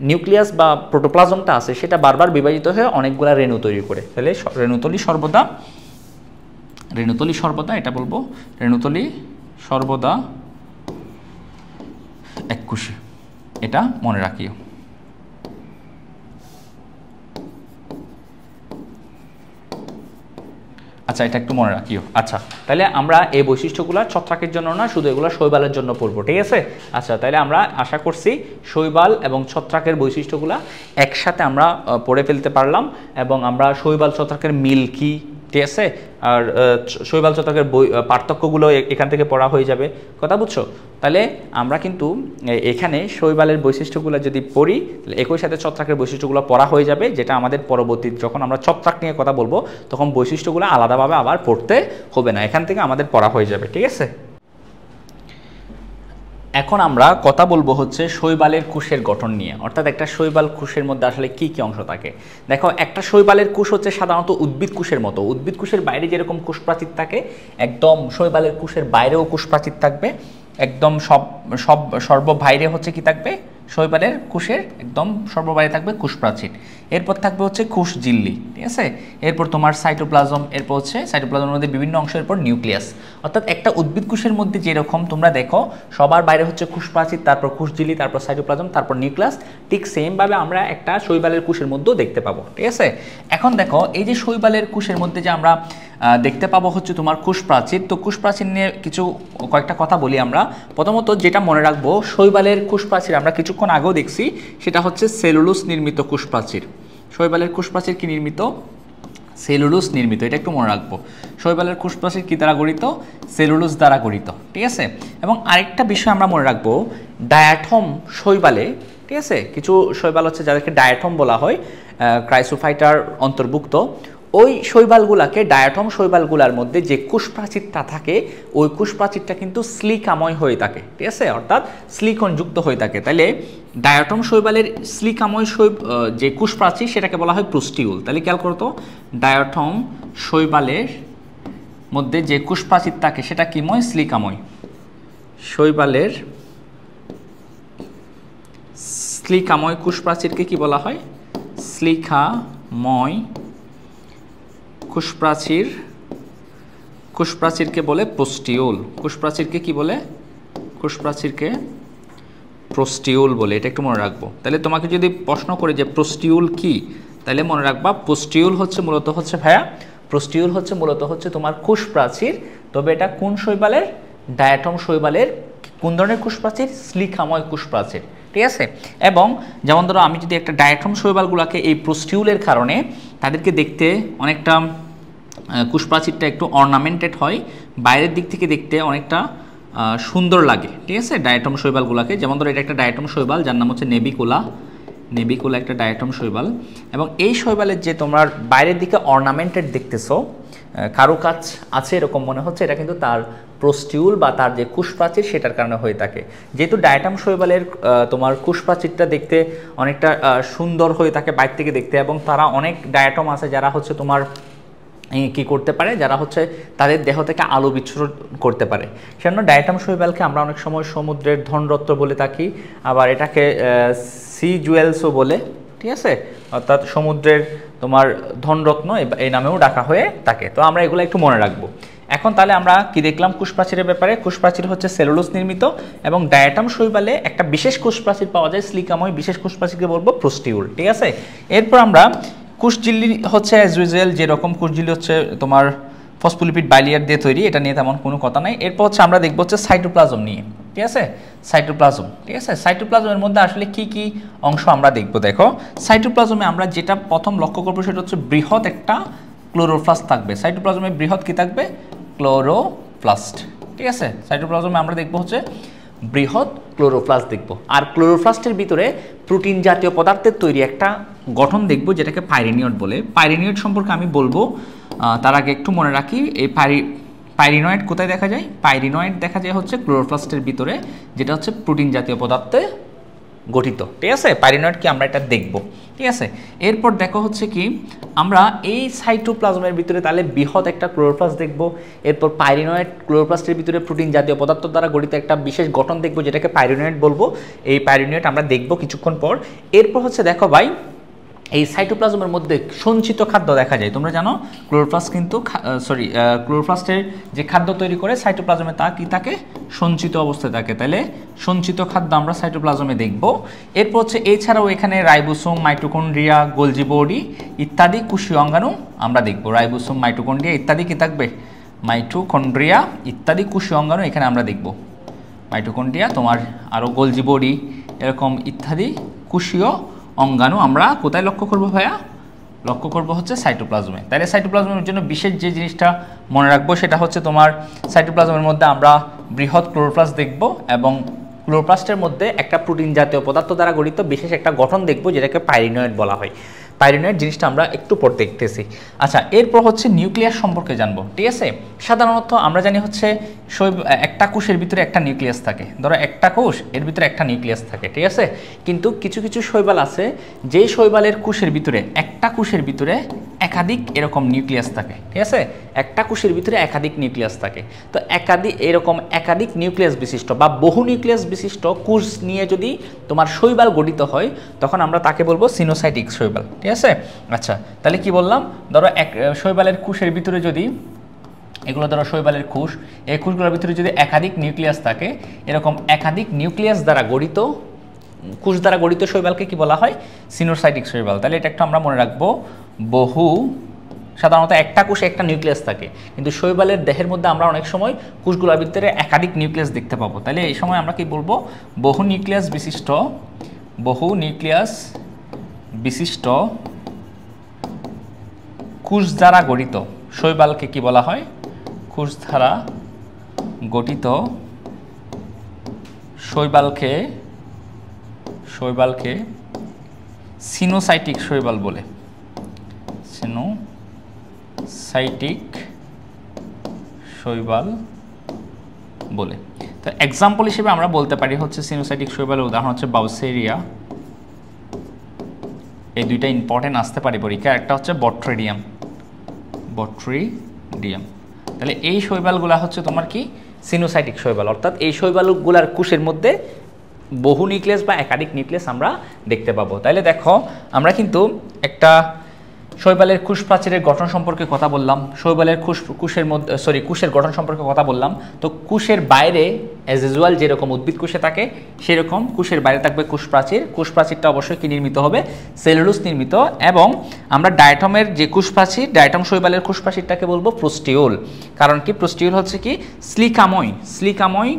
নিউক্লিয়াস বা প্রোটোপ্লাজমটা আছে সেটা বারবার বিভাজিত হয়ে অনেকগুলা রেণু তৈরি করে। তাহলে রেণুতলী সর্বদা এটা বলবো, রেণুতলী সর্বদা এককোষী, এটা মনে রাখিও। আচ্ছা, এটা একটু মনে রাখিও। আচ্ছা, তাহলে আমরা এই বৈশিষ্ট্যগুলো ছত্রাকের জন্য না, শুধু এগুলো শৈবালের জন্য পড়বো, ঠিক আছে? আচ্ছা, তাহলে আমরা আশা করছি শৈবাল এবং ছত্রাকের বৈশিষ্ট্যগুলো একসাথে আমরা পড়ে ফেলতে পারলাম, এবং আমরা শৈবাল ছত্রাকের মিল কি, ঠিক আছে, আর শৈবাল ছত্রাকের পার্থক্যগুলো এখান থেকে পড়া হয়ে যাবে, কথা বুঝছো? তাহলে আমরা কিন্তু এখানে শৈবালের বৈশিষ্ট্যগুলো যদি পড়ি, একই সাথে ছত্রাকের বৈশিষ্ট্যগুলো পড়া হয়ে যাবে, যেটা আমাদের পরবর্তী যখন আমরা ছত্রাক নিয়ে কথা বলবো তখন বৈশিষ্ট্যগুলো আলাদাভাবে আবার পড়তে হবে না, এখান থেকে আমাদের পড়া হয়ে যাবে, ঠিক আছে? এখন আমরা কথা বলবো হচ্ছে শৈবালের কোষের গঠন নিয়ে, অর্থাৎ একটা শৈবাল কোষের মধ্যে আসলে কি কি অংশ থাকে। দেখো, একটা শৈবালের কোষ হচ্ছে সাধারণত উদ্ভিদ কোষের মতো, উদ্ভিদ কোষের বাইরে যেরকম কোষ প্রাচীর থাকে, একদম শৈবালের কোষের বাইরেও কোষ প্রাচীর থাকবে, একদম সর্ববাইরে হচ্ছে কি থাকবে, শৈবালের কোষের একদম সর্ববাইরে থাকবে কোষ প্রাচীর। এরপর থাকবে হচ্ছে কোষ ঝিল্লি, ঠিক আছে? এরপর তোমার সাইটোপ্লাজম, এরপর হচ্ছে সাইটোপ্লাজমের মধ্যে বিভিন্ন অংশের পর নিউক্লিয়াস। অর্থাৎ একটা উদ্ভিদ কোষের মধ্যে যেরকম তোমরা দেখো সবার বাইরে হচ্ছে কোষ প্রাচীর, তারপর কোষ ঝিল্লি, তারপর সাইটোপ্লাজম, তারপর নিউক্লিয়াস, ঠিক সেমভাবে আমরা একটা শৈবালের কোষের মধ্যেও দেখতে পাবো, ঠিক আছে? এখন দেখো, এই যে শৈবালের কোষের মধ্যে যে আমরা দেখতে পাবো হচ্ছে তোমার কোষ প্রাচীর, তো কোষ প্রাচীর নিয়ে কয়েকটা কথা বলি আমরা। প্রথমত যেটা মনে রাখবো, শৈবালের কোষ প্রাচীর আমরা কিছুক্ষণ আগেও দেখছি, সেটা হচ্ছে সেলুলোজ নির্মিত কোষ প্রাচীর। শৈবালের কোষ প্রাচীর কি নির্মিত? সেলুলোজ নির্মিত, এটা একটু মনে রাখবো। শৈবালের কোষ প্রাচীর কি দ্বারা গঠিত? সেলুলোজ দ্বারা গঠিত, ঠিক আছে? এবং আরেকটা বিষয় আমরা মনে রাখবো, ডায়াটম শৈবালে, ঠিক আছে, কিছু শৈবাল হচ্ছে যাদেরকে ডায়াটম বলা হয়, ক্রাইসোফাইটার অন্তর্ভুক্ত, ওই শৈবালগুলাকে, ডায়াটম শৈবালগুলার মধ্যে যে কোষ প্রাচীরটা থাকে, ওই কোষ প্রাচীরটা কিন্তু স্লিকাময় হয়ে থাকে, ঠিক আছে, অর্থাৎ সিলিকনযুক্ত হয়ে থাকে। তাহলে ডায়াটম শৈবালের স্লিকাময় যে কোষ প্রাচীর সেটাকে বলা হয় প্রোস্টিউল। তাহলে খেয়াল করো তো, ডায়াটম শৈবালের মধ্যে যে কোষ প্রাচীর থাকে সেটা কিময়? স্লিকাময়। শৈবালের স্লিকাময় কোষ প্রাচীরকে কি বলা হয়? স্লিকাময় কোষ প্রাচীরকে বলে প্রোস্টিউল। কোষ প্রাচীরকে কি বলে? কোষ প্রাচীরকে প্রোস্টিউল বলে, এটা একটু মনে রাখবো। তাহলে তোমাকে যদি প্রশ্ন করে যে প্রোস্টিউল কি, তাহলে মনে রাখবা প্রোস্টিউল হচ্ছে মূলত হচ্ছে ভাইয়া, প্রোস্টিউল হচ্ছে মূলত হচ্ছে তোমার কোষ প্রাচীর। তবে এটা কোন শৈবালের? ডায়াটম শৈবালের। কোন ধরনের কোষ প্রাচীর? স্লিকাময় কোষ প্রাচীর, ঠিক আছে? এবং যেমন ধরো, আমি যদি একটা ডায়াটম শৈবালগুলোকে এই প্রোস্টিউলের কারণে তাদেরকে দেখতে অনেকটা, কোষ প্রাচীরটা একটু অর্নামেন্টেড হয়, বাইরের দিক থেকে দেখতে অনেকটা সুন্দর লাগে, ঠিক আছে, ডায়াটম শৈবালগুলোকে। যেমন ধরো, এটা একটা ডায়াটম শৈবাল যার নাম হচ্ছে নেবিকুলা একটা ডায়াটম শৈবাল। এবং এই শৈবালের যে তোমার বাইরের দিকে অর্নামেন্টেড দেখতেছো, কারুকাজ আছে এরকম মনে হচ্ছে, এটা কিন্তু তার প্রোস্টিউল বা তার যে কোষ প্রাচীর সেটার কারণে হয়ে থাকে। যেহেতু ডায়াটম শৈবালের তোমার কোষ প্রাচীরটা দেখতে অনেকটা সুন্দর হয়ে থাকে বাইরে থেকে দেখতে, এবং তারা অনেক ডায়াটম আছে যারা হচ্ছে তোমার কি করতে পারে, যারা হচ্ছে তাদের দেহ থেকে আলো বিচ্ছুরণ করতে পারে। সেজন্য ডায়াটম শৈবালকে আমরা অনেক সময় সমুদ্রের ধনরত্ন বলে থাকি, আবার এটাকে সি জুয়েলসও বলে, ঠিক আছে, অর্থাৎ সমুদ্রের তোমার ধনরত্ন এই নামেও ডাকা হয়ে থাকে। তো আমরা এগুলো একটু মনে রাখবো। এখন তাহলে আমরা কি দেখলাম কোষ প্রাচীরের ব্যাপারে? কোষ প্রাচীর হচ্ছে সেলুলোজ নির্মিত, এবং ডায়াটম শৈবালে একটা বিশেষ কোষ প্রাচীর পাওয়া যায়, স্লিকাময় বিশেষ কোষ প্রাচীরকে বলবো প্রোস্টিউল, ঠিক আছে? এরপর আমরা কোষ ঝিল্লি হচ্ছে অ্যাজ ইউজুয়াল যেরকম কোষ ঝিল্লি হচ্ছে তোমার ফসফোলিপিড বাইলিয়ার দিয়ে তৈরি, এটা নিয়ে তেমন কোনো কথা নাই। এরপর হচ্ছে আমরা দেখবো হচ্ছে সাইটোপ্লাজম নিয়ে, ঠিক আছে, সাইটোপ্লাজম, ঠিক আছে। সাইটোপ্লাজমের মধ্যে আসলে কি কি অংশ আমরা দেখবো? দেখো, সাইটোপ্লাজমে আমরা যেটা প্রথম লক্ষ্য করবো সেটা হচ্ছে বৃহৎ একটা ক্লোরোপ্লাস্ট থাকবে। সাইটোপ্লাজমে বৃহৎ কি থাকবে? ক্লোরোপ্লাস্ট, ঠিক আছে। সাইটোপ্লাজমে আমরা দেখবো হচ্ছে বৃহৎ ক্লোরোপ্লাস্ট দেখবো, আর ক্লোরোপ্লাস্টের ভিতরে প্রোটিন জাতীয় পদার্থের তৈরি একটা গঠন দেখবো যেটাকে পাইরিনিয়ড বলে। পাইরিনিয়ড সম্পর্কে আমি বলবো, তার আগে একটু মনে রাখি, এই পাইরিনয়েড কোথায় দেখা যায়? পাইরিনয়েড দেখা যায় হচ্ছে ক্লোরোপ্লাস্টের ভিতরে, যেটা হচ্ছে প্রোটিন জাতীয় পদার্থে গঠিত, ঠিক আছে। পাইরিনয়েড কি আমরা এটা দেখব, ঠিক আছে। এরপর দেখো হচ্ছে কি আমরা এই সাইটোপ্লাজমের ভিতরে তাহলে বৃহৎ একটা ক্লোরোপ্লাস্ট দেখব। এরপর পাইরিনয়েড ক্লোরোপ্লাস্টের ভিতরে প্রোটিন জাতীয় পদার্থ দ্বারা গঠিত একটা বিশেষ গঠন দেখব, যেটাকে পাইরিনয়েড বলবো। এই পাইরিনয়েড আমরা দেখব কিছুক্ষণ পর। এরপর হচ্ছে দেখো ভাই এই সাইটোপ্লাজমের মধ্যে সঞ্চিত খাদ্য দেখা যায়। তোমরা জানো ক্লোরোপ্লাস্ট কিন্তু ক্লোরোপ্লাস্টের যে খাদ্য তৈরি করে সাইটোপ্লাজমে তা কি থাকে, সঞ্চিত অবস্থায় থাকে। তাহলে সঞ্চিত খাদ্য আমরা সাইটোপ্লাজমে দেখব। এরপর হচ্ছে এছাড়াও এখানে রাইবোসোম, মাইটোকন্ড্রিয়া, গোলজি বডি ইত্যাদি কোষীয় অঙ্গাণু আমরা দেখব। রাইবোসোম, মাইটোকন্ড্রিয়া ইত্যাদি কি থাকবে, মাইটোকন্ড্রিয়া ইত্যাদি কোষীয় অঙ্গাণু এখানে আমরা দেখব। মাইটোকন্ড্রিয়া তোমার আরও গোলজি বডি এরকম ইত্যাদি কোষীয় অঙ্গাণু আমরা কোথায় লক্ষ্য করব ভাইয়া, লক্ষ্য করব হচ্ছে সাইটোপ্লাজমে। তাহলে সাইটোপ্লাজমের জন্য বিশেষ যে জিনিসটা মনে রাখবো সেটা হচ্ছে তোমার সাইটোপ্লাজমের মধ্যে আমরা বৃহৎ ক্লোরোপ্লাস্ট দেখব এবং ক্লোরোপ্লাস্টের মধ্যে একটা প্রোটিন জাতীয় পদার্থ দ্বারা গঠিত বিশেষ একটা গঠন দেখব, যেটাকে পাইরিনয়েড বলা হয়। পাইরিনয়েড জিনিসটা আমরা একটু পর দেখতেছি। আচ্ছা, এরপর হচ্ছে নিউক্লিয়াস সম্পর্কে জানবো, ঠিক আছে। সাধারণত আমরা জানি হচ্ছে একটা কোষের ভিতরে একটা নিউক্লিয়াস থাকে। ধরো একটা কোষ, এর ভিতরে একটা নিউক্লিয়াস থাকে, ঠিক আছে। কিন্তু কিছু কিছু শৈবাল আছে যেই শৈবালের কোষের ভিতরে একটা কোষের ভিতরে একাধিক এরকম নিউক্লিয়াস থাকে, ঠিক আছে। একটা কোষের ভিতরে একাধিক নিউক্লিয়াস থাকে। তো একাধিক নিউক্লিয়াস বিশিষ্ট বা বহু নিউক্লিয়াস বিশিষ্ট কোষ নিয়ে যদি তোমার শৈবাল গঠিত হয় তখন আমরা তাকে বলবো সিনোসাইটিক শৈবাল, ঠিক আছে। আচ্ছা, তাহলে কি বললাম, ধরো এক শৈবালের কোষের ভিতরে যদি এগুলো ধরো শৈবালের কোষ, এই কোষগুলোর ভিতরে যদি একাধিক নিউক্লিয়াস থাকে, এরকম একাধিক নিউক্লিয়াস দ্বারা গঠিত কোষ দ্বারা গঠিত শৈবালকে কি বলা হয়, সিনোসাইটিক শৈবাল। তাহলে এটা একটা আমরা মনে রাখবো, বহু সাধারণত একটা কোষে একটা নিউক্লিয়াস থাকে, কিন্তু শৈবালের দেহের মধ্যে আমরা অনেক সময় কোষগুলোর ভিতরে একাধিক নিউক্লিয়াস দেখতে পাবো। তাহলে এই সময় আমরা কি বলবো, বহু নিউক্লিয়াস বিশিষ্ট কোষ দ্বারা গঠিত শৈবালকে কি বলা হয়, কোষ দ্বারা গঠিত শৈবালকে সিনোসাইটিক শৈবাল বলে। সিনোসাইটিক শৈবাল বলে। তো এক্সাম্পল হিসেবে আমরা বলতে পারি হচ্ছে সিনোসাইটিক শৈবালের উদাহরণ হচ্ছে বাউসেরিয়া, এই দুইটা ইম্পর্টেন্ট আসতে পারে পরীক্ষা। একটা হচ্ছে বট্রিডিয়াম। তাহলে এই শৈবালগুলা হচ্ছে তোমার কি সিনোসাইটিক শৈবাল, অর্থাৎ এই শৈবালগুলার কোষের মধ্যে বহু নিউক্লিয়াস বা একাধিক নিউক্লিয়াস আমরা দেখতে পাবো। তাহলে দেখো আমরা কিন্তু একটা শৈবালের কোষ প্রাচীরের গঠন সম্পর্কে কথা বললাম, শৈবালের কোষের গঠন সম্পর্কে কথা বললাম। তো কোষের বাইরে অ্যাজ ইউজুয়াল যেরকম উদ্ভিদ কোষে থাকে সেরকম কোষের বাইরে থাকবে কোষ প্রাচীর। কোষ প্রাচীরটা অবশ্যই কি নির্মিত হবে, সেলুলোজ নির্মিত। এবং আমরা ডায়াটমের যে কোষ প্রাচীর, ডায়াটম শৈবালের কোষ প্রাচীরটাকে বলবো প্রোস্টিওল। কারণ কি, প্রোস্টিওল হচ্ছে কি স্লিকাময়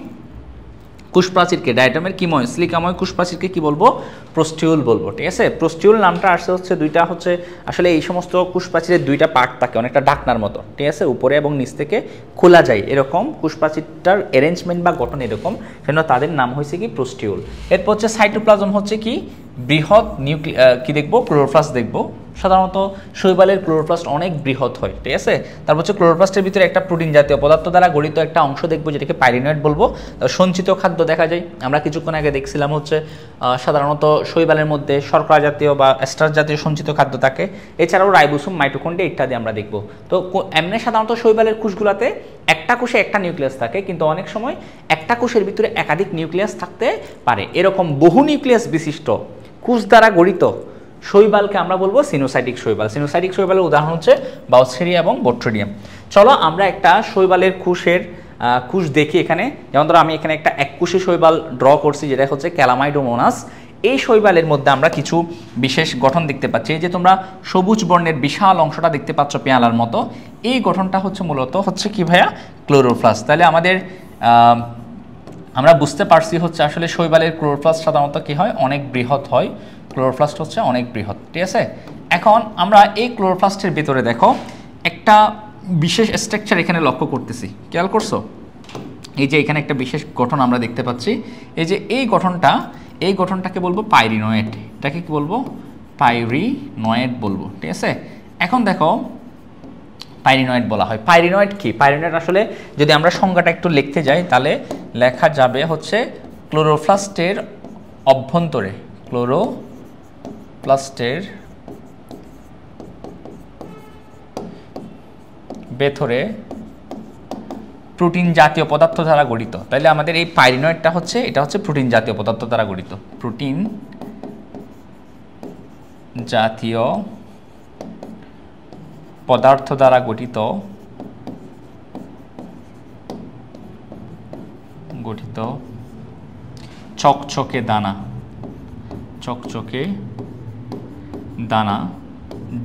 কোষ প্রাচীরকে, ডায়াটমের কিময় স্লিকাময় কোষ প্রাচীরকে কি বলবো, প্রোস্টিওল বলবো, ঠিক আছে। প্রোস্টিওল নামটা আসছে হচ্ছে দুইটা হচ্ছে আসলে এই সমস্ত কোষ প্রাচীরের দুইটা পার্ট থাকে অনেকটা ঢাকনার মতো, ঠিক আছে, উপরে এবং নিচ থেকে খোলা যায় এরকম কোষ প্রাচীরটার অ্যারেঞ্জমেন্ট বা গঠন এরকম, সেজন্য তাদের নাম হয়েছে কি প্রোস্টিওল। এরপর হচ্ছে সাইটোপ্লাজম হচ্ছে কি বৃহৎ কি দেখবো, ক্লোরোপ্লাস্ট দেখবো। সাধারণত শৈবালের ক্লোরোপ্লাস্ট অনেক বৃহৎ হয়, ঠিক আছে। তারপর হচ্ছে ক্লোরোপ্লাস্টের ভিতরে একটা প্রোটিন জাতীয় পদার্থ দ্বারা গঠিত একটা অংশ দেখবো, যেটাকে পাইরিনয়েড বলবো। সঞ্চিত খাদ্য দেখা যায়, আমরা কিছুক্ষণ আগে দেখছিলাম হচ্ছে সাধারণত শৈবালের মধ্যে শর্করা জাতীয় বা স্টার্চ জাতীয় সঞ্চিত খাদ্য থাকে। এছাড়াও রাইবোসোম, মাইটোকন্ড্রিয়া ইত্যাদি আমরা দেখবো। তো এমনি সাধারণত শৈবালের কোষগুলোতে একটা কোষে একটা নিউক্লিয়াস থাকে, কিন্তু অনেক সময় একটা কোষের ভিতরে একাধিক নিউক্লিয়াস থাকতে পারে। এরকম বহু নিউক্লিয়াস বিশিষ্ট কোষ দ্বারা গঠিত শৈবালকে আমরা বলবো সিনোসাইটিক শৈবাল। সিনোসাইটিক শৈবালের উদাহরণ হচ্ছে বাউসেরিয়া এবং বট্রিডিয়াম। চলো আমরা একটা শৈবালের কোষ দেখি এখানে। যেমন ধরো আমি এখানে একটা এককোষী শৈবাল ড্র করছি, যেটা হচ্ছে ক্যালামাইডোমোনাস। এই শৈবালের মধ্যে আমরা কিছু বিশেষ গঠন দেখতে পাচ্ছি। এই যে তোমরা সবুজ বর্ণের বিশাল অংশটা দেখতে পাচ্ছ পেয়ালার মতো, এই গঠনটা হচ্ছে মূলত হচ্ছে কি ভাইয়া, ক্লোরোপ্লাস্ট। তাহলে আমরা বুঝতে পারছি হচ্ছে আসলে শৈবালের ক্লোরোপ্লাস্ট সাধারণত কি হয়, অনেক বৃহৎ হয়। ক্লোরোপ্লাস্ট হচ্ছে অনেক বৃহৎ, ঠিক আছে। এখন আমরা এই ক্লোরোপ্লাস্টের ভিতরে দেখো একটা বিশেষ স্ট্রাকচার এখানে লক্ষ্য করতেছি, খেয়াল করছো? এই যে এখানে একটা বিশেষ গঠন আমরা দেখতে পাচ্ছি। এই যে এই গঠনটাকে বলবো পাইরিনয়েড। এটাকে কি বলবো, পাইরিনয়েড বলবো, ঠিক আছে। এখন দেখো পাইরিনয়েড বলা হয়। পাইরিনয়েড কি, পাইরিনয়েড আসলে যদি আমরা সংজ্ঞাটা একটু লিখতে যাই তাহলে লেখা যাবে হচ্ছে ক্লোরোপ্লাস্টের অভ্যন্তরে ক্লোরোপ্লাস্টের ভেতরে প্রোটিন জাতীয় পদার্থ দ্বারা গঠিত। তাহলে আমাদের এই পাইরিনয়েডটা হচ্ছে, এটা হচ্ছে প্রোটিন জাতীয় পদার্থ দ্বারা গঠিত, প্রোটিন জাতীয় পদার্থ দ্বারা গঠিত চকচকে দানা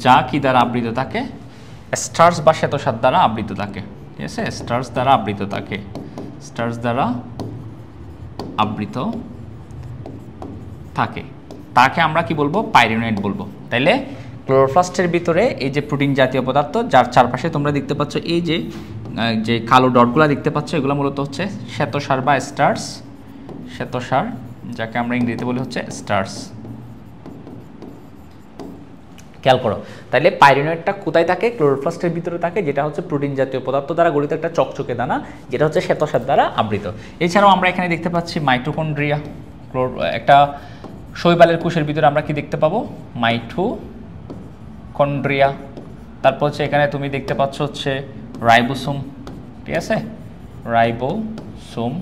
যা কি দ্বারা আবৃত থাকে, স্টার্চ বা শ্বেতসার দ্বারা আবৃত থাকে। ঠিক আছে, স্টার্চ দ্বারা আবৃত থাকে, তাকে আমরা কি বলবো? পাইরিনয়েড বলবো। তাইলে ক্লোরোপ্লাস্টের ভিতরে এই যে প্রোটিন জাতীয় পদার্থ, যার চারপাশে তোমরা দেখতে পাচ্ছ এই যে কালো ডটগুলো দেখতে পাচ্ছ, এগুলো মূলত হচ্ছে শ্বেতসার বা স্টার্চ, শ্বেতসার, যাকে আমরা ইংরেজিতে বলি হচ্ছে স্টার্চ। খেয়াল করো, তাহলে পাইরিনয়েডটা কোথায় থাকে? ক্লোরোপ্লাস্টের ভিতরে থাকে, যেটা হচ্ছে প্রোটিন জাতীয় পদার্থ দ্বারা গঠিত একটা চকচকে দানা, যেটা হচ্ছে শ্বেতসার দ্বারা আবৃত। এছাড়াও আমরা এখানে দেখতে পাচ্ছি মাইটোকন্ড্রিয়া, একটা শৈবালের কোষের ভিতরে আমরা কি দেখতে পাবো? মাইটোকন্ড্রিয়া। তারপর হচ্ছে এখানে তুমি দেখতে পাচ্ছ হচ্ছে রাইবোসোম। ঠিক আছে, রাইবোসোম।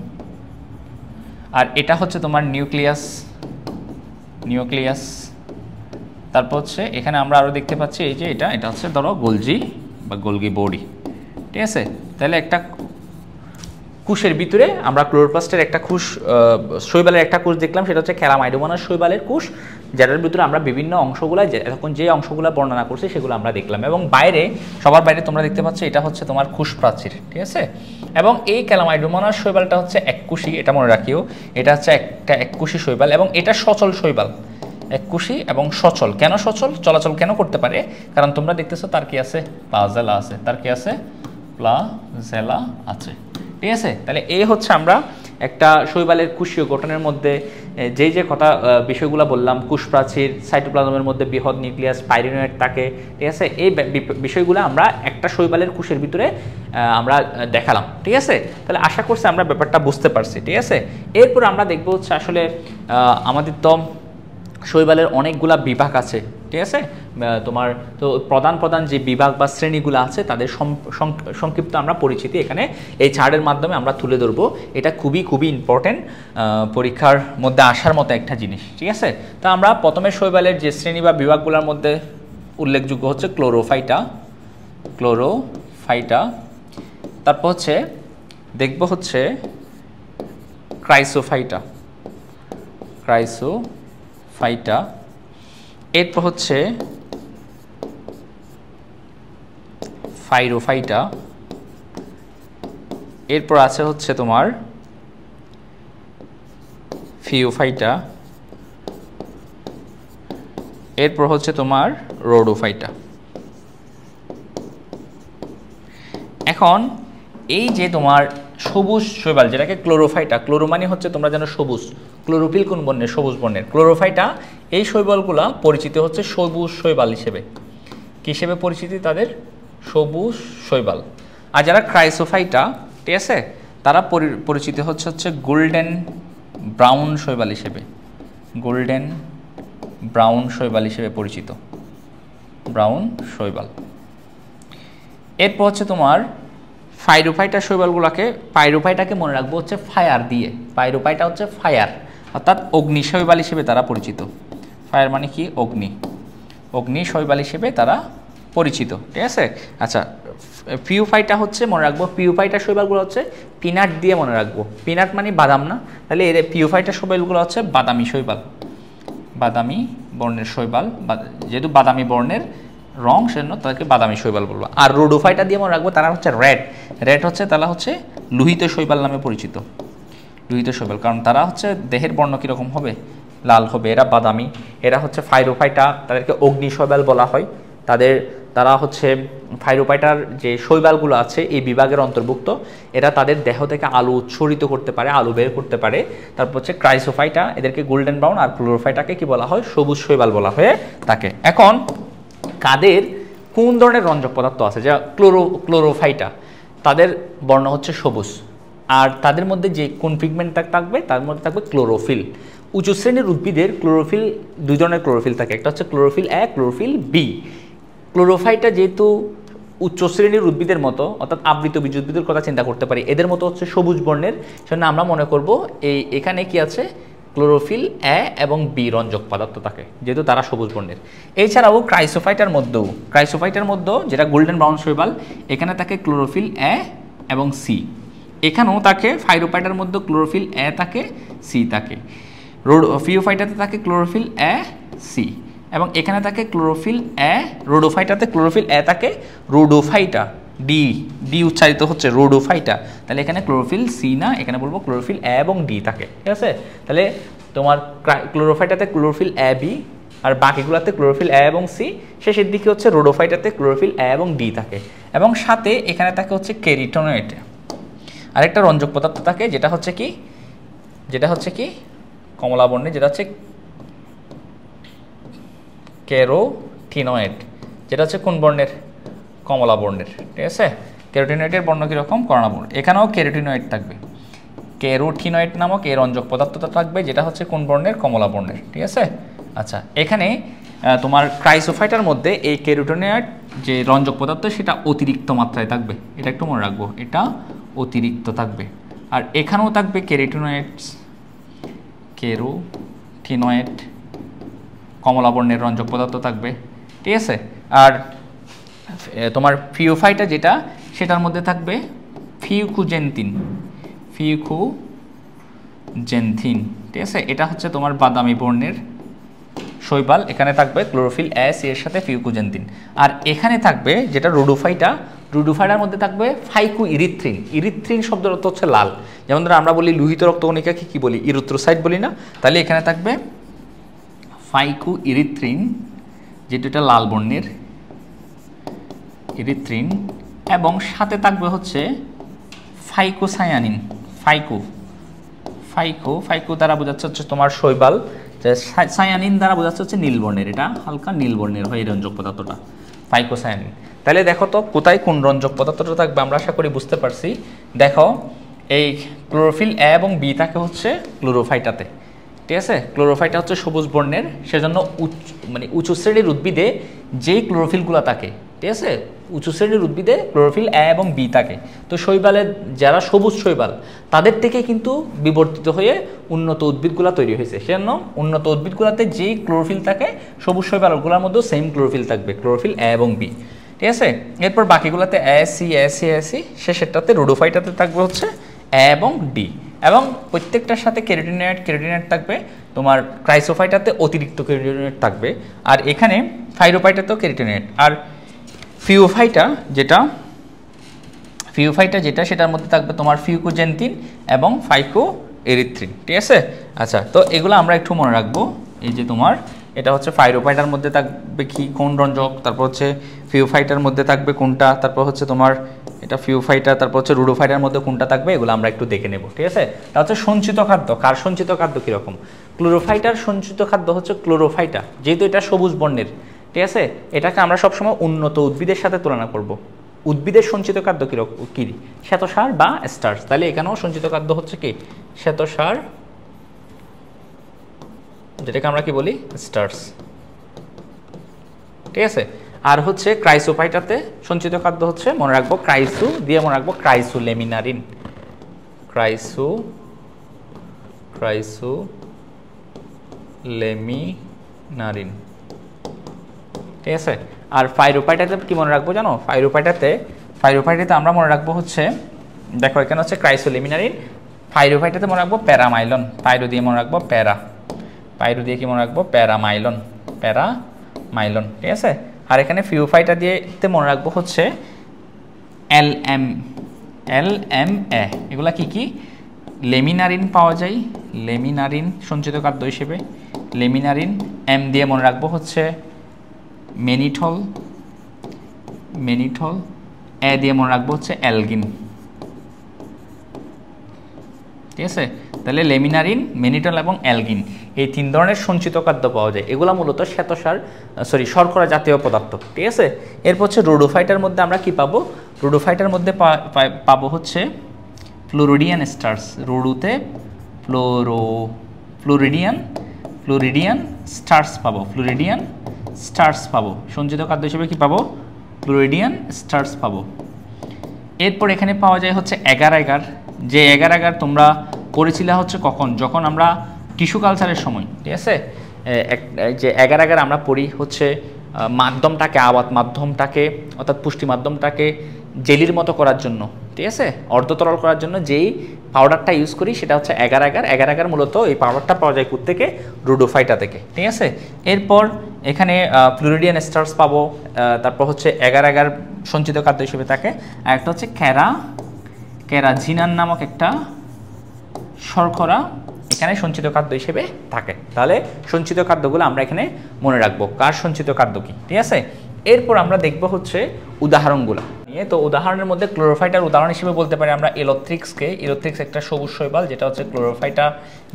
আর এটা হচ্ছে তোমার নিউক্লিয়াস। তারপর হচ্ছে এখানে আমরা আরও দেখতে পাচ্ছি এই যে এটা হচ্ছে ধরো গোলজি বডি। ঠিক আছে, তাহলে একটা কোষের ভিতরে আমরা ক্লোরোপ্লাস্টের একটা কোষ, শৈবালের একটা কোষ দেখলাম, সেটা হচ্ছে ক্যালামাইডোমোনাস শৈবালের কোষ, যেটার ভিতরে আমরা বিভিন্ন অংশগুলো, এখন যে অংশগুলো বর্ণনা করছি সেগুলো আমরা দেখলাম। এবং সবার বাইরে তোমরা দেখতে পাচ্ছ এটা হচ্ছে তোমার কোষ প্রাচীর। ঠিক আছে, এবং এই ক্যালামাইডোমোনাস শৈবালটা হচ্ছে এককোষী, এটা মনে রাখিও, এটা হচ্ছে একটা এককোষী শৈবাল, এবং এটা সচল শৈবাল, এককোষী এবং সচল। কেন সচল? চলাচল কেন করতে পারে? কারণ তোমরা দেখতেছো তার কি আছে? প্লাজেলা আছে। প্লাজেলা আছে। ঠিক আছে, তাহলে এই হচ্ছে আমরা একটা শৈবালের কোষীয় গঠনের মধ্যে যে বিষয়গুলো বললাম, কোষ প্রাচীর, সাইটোপ্লাজমের মধ্যে বৃহৎ নিউক্লিয়াস, পাইরিনয়েড থাকে। ঠিক আছে, এই বিষয়গুলো আমরা একটা শৈবালের কোষের ভিতরে আমরা দেখালাম। ঠিক আছে, তাহলে আশা করছি আমরা ব্যাপারটা বুঝতে পারছি। ঠিক আছে, এরপর আমরা দেখবো হচ্ছে আসলে আমাদের তো শৈবালের অনেকগুলা বিভাগ আছে। ঠিক আছে, তোমার তো প্রধান যে বিভাগ বা শ্রেণীগুলো আছে তাদের সংক্ষিপ্ত আমরা পরিচিতি এখানে এই চার্টের মাধ্যমে আমরা তুলে ধরবো। এটা খুবই ইম্পর্টেন্ট, পরীক্ষার মধ্যে আসার মতো একটা জিনিস। ঠিক আছে, তো আমরা প্রথমে শৈবালের যে শ্রেণী বা বিভাগগুলোর মধ্যে উল্লেখযোগ্য হচ্ছে ক্লোরোফাইটা। তারপর হচ্ছে দেখব হচ্ছে ক্রাইসোফাইটা। এরপর হচ্ছে ফাইরোফাইটা। এরপর আছে হচ্ছে তোমার ফিওফাইটা। এরপর হচ্ছে তোমার রোডোফাইটা। এখন এই যে তোমার সবুজ শৈবাল, যেটাকে ক্লোরোফাইটা, ক্লোরো মানে হচ্ছে তোমরা জানো সবুজ, ক্লোরোফিল কোন বর্ণের? সবুজ বর্ণের। ক্লোরোফাইটা, এই শৈবালগুলা পরিচিত হচ্ছে সবুজ শৈবাল হিসেবে। কি হিসেবে পরিচিতি তাদের? সবুজ শৈবাল। আর যারা ক্রাইসোফাইটা, ঠিক আছে, তারা পরিচিত হচ্ছে গোল্ডেন ব্রাউন শৈবাল হিসেবে। গোল্ডেন ব্রাউন শৈবাল হিসেবে পরিচিত, ব্রাউন শৈবাল। এরপর হচ্ছে তোমার ফাইরোফাইটা শৈবালগুলোকে, পাইরোফাইটাকে মনে রাখবো হচ্ছে ফায়ার দিয়ে। পাইরোফাইটা হচ্ছে ফায়ার, অর্থাৎ অগ্নি শৈবাল হিসেবে তারা পরিচিত। ফায়ার মানে কি? অগ্নি শৈবাল হিসেবে তারা পরিচিত। ঠিক আছে, আচ্ছা, পিউফাইটা হচ্ছে মনে রাখবো, পিউফাইটা শৈবালগুলো হচ্ছে পিনাট দিয়ে মনে রাখবো। পিনাট মানে বাদাম না, তাহলে এর পিউফাইটা শৈবালগুলো হচ্ছে বাদামি শৈবাল, বাদামি বর্ণের শৈবাল। যেহেতু বাদামি বর্ণের রং, সেজন্য তাদেরকে বাদামি শৈবাল বলবো। আর রোডোফাইটা দিয়ে মনে রাখবো তারা হচ্ছে রেড হচ্ছে, তারা হচ্ছে লোহিত শৈবাল নামে পরিচিত। লোহিত শৈবাল, কারণ তারা হচ্ছে দেহের বর্ণ কীরকম হবে? লাল হবে। এরা বাদামি। এরা হচ্ছে ফাইরোফাইটা, তাদেরকে অগ্নি শৈবাল বলা হয়। তারা হচ্ছে ফাইরোফাইটার যে শৈবালগুলো আছে এই বিভাগের অন্তর্ভুক্ত। এরা তাদের দেহ থেকে আলো উৎসরিত করতে পারে, আলো বের করতে পারে। তারপর হচ্ছে ক্রাইসোফাইটা, এদেরকে গোল্ডেন ব্রাউন। আর ক্লোরোফাইটাকে কি বলা হয়? সবুজ শৈবাল বলা হয়ে থাকে। এখন কাদের কোন ধরনের রঞ্জক পদার্থ আছে? যা ক্লোরোফাইটা, তাদের বর্ণ হচ্ছে সবুজ। আর তাদের মধ্যে যে কোন পিগমেন্টটা থাকবে? তার মধ্যে থাকবে ক্লোরোফিল। উঁচু শ্রেণীর উদ্ভিদের ক্লোরোফিল, দুই ধরনের ক্লোরোফিল থাকে, একটা হচ্ছে ক্লোরোফিল এ, ক্লোরোফিল বি। ক্লোরোফাইটা যেহেতু উচ্চ শ্রেণীর উদ্ভিদের মতো, অর্থাৎ আবৃত বীজ উদ্ভিদের কথা চিন্তা করতে পারি, এদের মতো হচ্ছে সবুজ বর্ণের, সেজন্য আমরা মনে করব এখানে কি আছে, ক্লোরোফিল এ এবং বি রঞ্জক পদার্থ থাকে, যেহেতু তারা সবুজ বর্ণের। এছাড়াও ক্রাইসোফাইটার মধ্যেও যেটা গোল্ডেন ব্রাউন শৈবাল, এখানে থাকে ক্লোরোফিল এ এবং সি। এখানেও থাকে ফাইরোফাইটার মধ্যে ক্লোরোফিল এ থাকে, সি থাকে। ফিওফাইটাতে থাকে ক্লোরোফিল এ, সি, এবং এখানে থাকে ক্লোরোফিল এ। রোডোফাইটাতে ক্লোরোফিল এ থাকে, রোডোফাইটা, ডি উচ্চারিত হচ্ছে, রোডোফাইটা। তাহলে এখানে ক্লোরোফিল সি না, এখানে বলবো ক্লোরোফিল এ এবং ডি থাকে, ঠিক আছে। তাহলে তোমার ক্লোরোফাইটাতে ক্লোরোফিল এ, বি, আর বাকিগুলোতে ক্লোরোফিল এ এবং সি। শেষের দিকে হচ্ছে রোডোফাইটাতে ক্লোরোফিল এ এবং ডি থাকে, এবং সাথে এখানে থাকে হচ্ছে ক্যারোটিনয়েড, আরেকটা রঞ্জক পদার্থ থাকে, যেটা হচ্ছে কি কমলা বর্ণের, যেটা হচ্ছে ক্যারোটিনয়েড, যেটা হচ্ছে কোন বর্ণের, কমলা বর্ণের, ঠিক আছে। ক্যারোটিনয়েডের বর্ণ কীরকম, কমলা বর্ণ। এখানেও ক্যারোটিনয়েড থাকবে, ক্যারোটিনয়েড নামক এই রঞ্জক পদার্থটা থাকবে, যেটা হচ্ছে কোন বর্ণের, কমলা বর্ণের, ঠিক আছে। আচ্ছা, এখানে তোমার ক্রাইসোফাইটার মধ্যে এই ক্যারোটিনয়েড যে রঞ্জক পদার্থ, সেটা অতিরিক্ত মাত্রায় থাকবে, এটা একটু মনে রাখবো, এটা অতিরিক্ত থাকবে। আর এখানেও থাকবে ক্যারোটিনয়েড কমলা বর্ণের রঞ্জক পদার্থ থাকবে, ঠিক আছে। আর তোমার ফিওফাইটা যেটা, সেটার মধ্যে থাকবে ফিউকুজেন্থিন, ঠিক আছে। এটা হচ্ছে তোমার বাদামি বর্ণের শৈবাল, এখানে থাকবে ক্লোরোফিল এ, সি এর সাথে ফিউকুজেন্থিন। আর এখানে থাকবে যেটা রোডোফাইটার মধ্যে থাকবে ফাইকু ইরিথ্রিন। ইরিথ্রিন শব্দের অর্থ হচ্ছে লাল, যেমন ধরো আমরা বলি লোহিত রক্তকণিকাকে কি বলি, ইরিথ্রোসাইট বলি না, তাহলে এখানে থাকবে ফাইকু ইরিথ্রিন, যেটা লাল বর্ণের ইরিথ্রিন, এবং সাথে থাকবে হচ্ছে ফাইকোসায়ানিন। ফাইকো দ্বারা বোঝাচ্ছে হচ্ছে তোমার শৈবাল, সায়ানিন দ্বারা বোঝাচ্ছে হচ্ছে নীল বর্ণের, এটা হালকা নীল বর্ণের হয় এই রঞ্জক পদার্থটা, ফাইকোসায়ানিন। তাহলে দেখো তো কোথায় কোন রঞ্জক পদার্থটা থাকবে, আমরা আশা করি বুঝতে পারছি। দেখো এই ক্লোরোফিল এ এবং বি থাকে হচ্ছে ক্লোরোফাইটাতে, ঠিক আছে। ক্লোরোফাইটা হচ্ছে সবুজ বর্ণের, সেজন্য উঁচু শ্রেণীর উদ্ভিদে যেই ক্লোরোফিলগুলো থাকে, ঠিক আছে, উঁচু শ্রেণীর উদ্ভিদে ক্লোরোফিল এ এবং বি থাকে। তো শৈবালের যারা সবুজ শৈবাল, তাদের থেকে কিন্তু বিবর্তিত হয়ে উন্নত উদ্ভিদগুলো তৈরি হয়েছে, সেজন্য উন্নত উদ্ভিদগুলোতে যেই ক্লোরোফিল থাকে, সবুজ শৈবালগুলোর মধ্যেও সেম ক্লোরোফিল থাকবে, ক্লোরোফিল এ এবং বি, ঠিক আছে। এরপর বাকিগুলোতে এ, সি, শেষেরটাতে রোডোফাইটাতে থাকবে হচ্ছে এ এবং ডি, এবং প্রত্যেকটার সাথে ক্যারোটিনয়েড থাকবে। তোমার ক্রাইসোফাইটাতে অতিরিক্ত ক্যারোটিনয়েড থাকবে, আর এখানে ফাইরোফাইটাতেও ক্যারোটিনয়েড। আর ফিওফাইটা যেটা সেটার মধ্যে থাকবে তোমার ফিউকোজেন্থিন এবং ফাইকো এরিথ্রিন, ঠিক আছে। আচ্ছা, তো এগুলো আমরা একটু মনে রাখবো। এই যে তোমার এটা হচ্ছে ফাইরোফাইটার মধ্যে থাকবে কি কোন রঞ্জক, তারপর হচ্ছে ফিওফাইটার মধ্যে থাকবে কোনটা, তারপর হচ্ছে তোমার এটা ফিওফাইটা, তারপর হচ্ছে রোডোফাইটার মধ্যে কোনটা থাকবে, এগুলো আমরা একটু দেখে নেব, ঠিক আছে। তা হচ্ছে সঞ্চিত খাদ্য, কার সঞ্চিত খাদ্য কীরকম, ক্লোরোফাইটার সঞ্চিত খাদ্য হচ্ছে ক্লোরোফাইটা, যেহেতু এটা সবুজ বর্ণের, ঠিক আছে। এটাকে আমরা সবসময় উন্নত উদ্ভিদের সাথে তুলনা করব। উদ্ভিদের সঞ্চিত খাদ্য কী, শ্বেতসার বা স্টার্চ। তাহলে এখানেও সঞ্চিত খাদ্য হচ্ছে কি, শ্বেতসার, যেটাকে আমরা কি বলি, স্টার্চ, ঠিক আছে। আর হচ্ছে ক্রাইসোফাইটাতে সঞ্চিত খাদ্য হচ্ছে, মনে রাখবো ক্রাইসো দিয়ে মনে রাখবো ক্রাইসোলেমিনারিন, ক্রাইসোলেমিনারিন, ঠিক আছে। আর ফাইরোফাইটাতে কি মনে রাখবো জানো, ফাইরোফাইটাতে আমরা মনে রাখবো হচ্ছে, দেখো এখানে হচ্ছে ক্রাইসোলেমিনারিন, ফাইরোফাইটাতে মনে রাখবো প্যারামাইলন, পাইরো দিয়ে মনে রাখবো পাইরো দিয়ে কি মনে রাখবো, প্যারামাইলন, ঠিক আছে। আর এখানে ফিওফাইটা দিয়ে মনে রাখবো হচ্ছে LMA। এগুলা কি লেমিনারিন পাওয়া যায়, লেমিনারিন সঞ্চিত খাদ্য হিসেবে, লেমিনারিন। এম দিয়ে মনে রাখবো হচ্ছে মেনিথল, এ দিয়ে মনে রাখবো হচ্ছে অ্যালগিন, ঠিক আছে। তাহলে লেমিনারিন, মেনিটল এবং অ্যালগিন, এই তিন ধরনের সঞ্চিত খাদ্য পাওয়া যায়। এগুলো মূলত শর্করা জাতীয় পদার্থ, ঠিক আছে। এরপর হচ্ছে রোডোফাইটার মধ্যে আমরা কি পাবো, রোডোফাইটার মধ্যে পাবো হচ্ছে ফ্লোরিডিয়ান স্টার্চ, রোডুতে ফ্লুরিডিয়ান স্টার্চ পাবো, ফ্লুরিডিয়ান স্টার্চ পাবো, সঞ্চিত খাদ্য হিসেবে কি পাবো? ফ্লুরিডিয়ান স্টার্চ পাবো। এরপর এখানে পাওয়া যায় হচ্ছে এগার এগার, যে এগার এগার তোমরা করেছিলে হচ্ছে কখন? যখন আমরা টিস্যু কালচারের সময়, ঠিক আছে? যে এগার এগার আমরা পড়ি হচ্ছে মাধ্যমটাকে, আবাদ মাধ্যমটাকে অর্থাৎ পুষ্টি মাধ্যমটাকে জেলির মতো করার জন্য, ঠিক আছে, অর্ধতরল করার জন্য যেই পাউডারটা ইউজ করি সেটা হচ্ছে এগার এগার। এগার এগার মূলত এই পাউডারটা পাওয়া যায় থেকে রুডোফাইটা থেকে, ঠিক আছে? এরপর এখানে ফ্লুরিডিয়ান স্টার্চ পাবো, তারপর হচ্ছে এগার এগার সঞ্চিত খাদ্য হিসেবে থাকে। আর একটা হচ্ছে ক্যারাজিনান নামক একটা শর্করা এখানে সঞ্চিত খাদ্য হিসেবে থাকে। তাহলে সঞ্চিত খাদ্যগুলো আমরা এখানে মনে রাখবো, কার সঞ্চিত খাদ্য কি, ঠিক আছে? এরপর আমরা দেখব হচ্ছে উদাহরণগুলো নিয়ে। তো উদাহরণের মধ্যে ক্লোরোফাইটার উদাহরণ হিসেবে বলতে পারি আমরা এলোথ্রিক্সকে। এলোথ্রিক্স একটা সবুজ শৈবাল যেটা হচ্ছে ক্লোরোফাইটা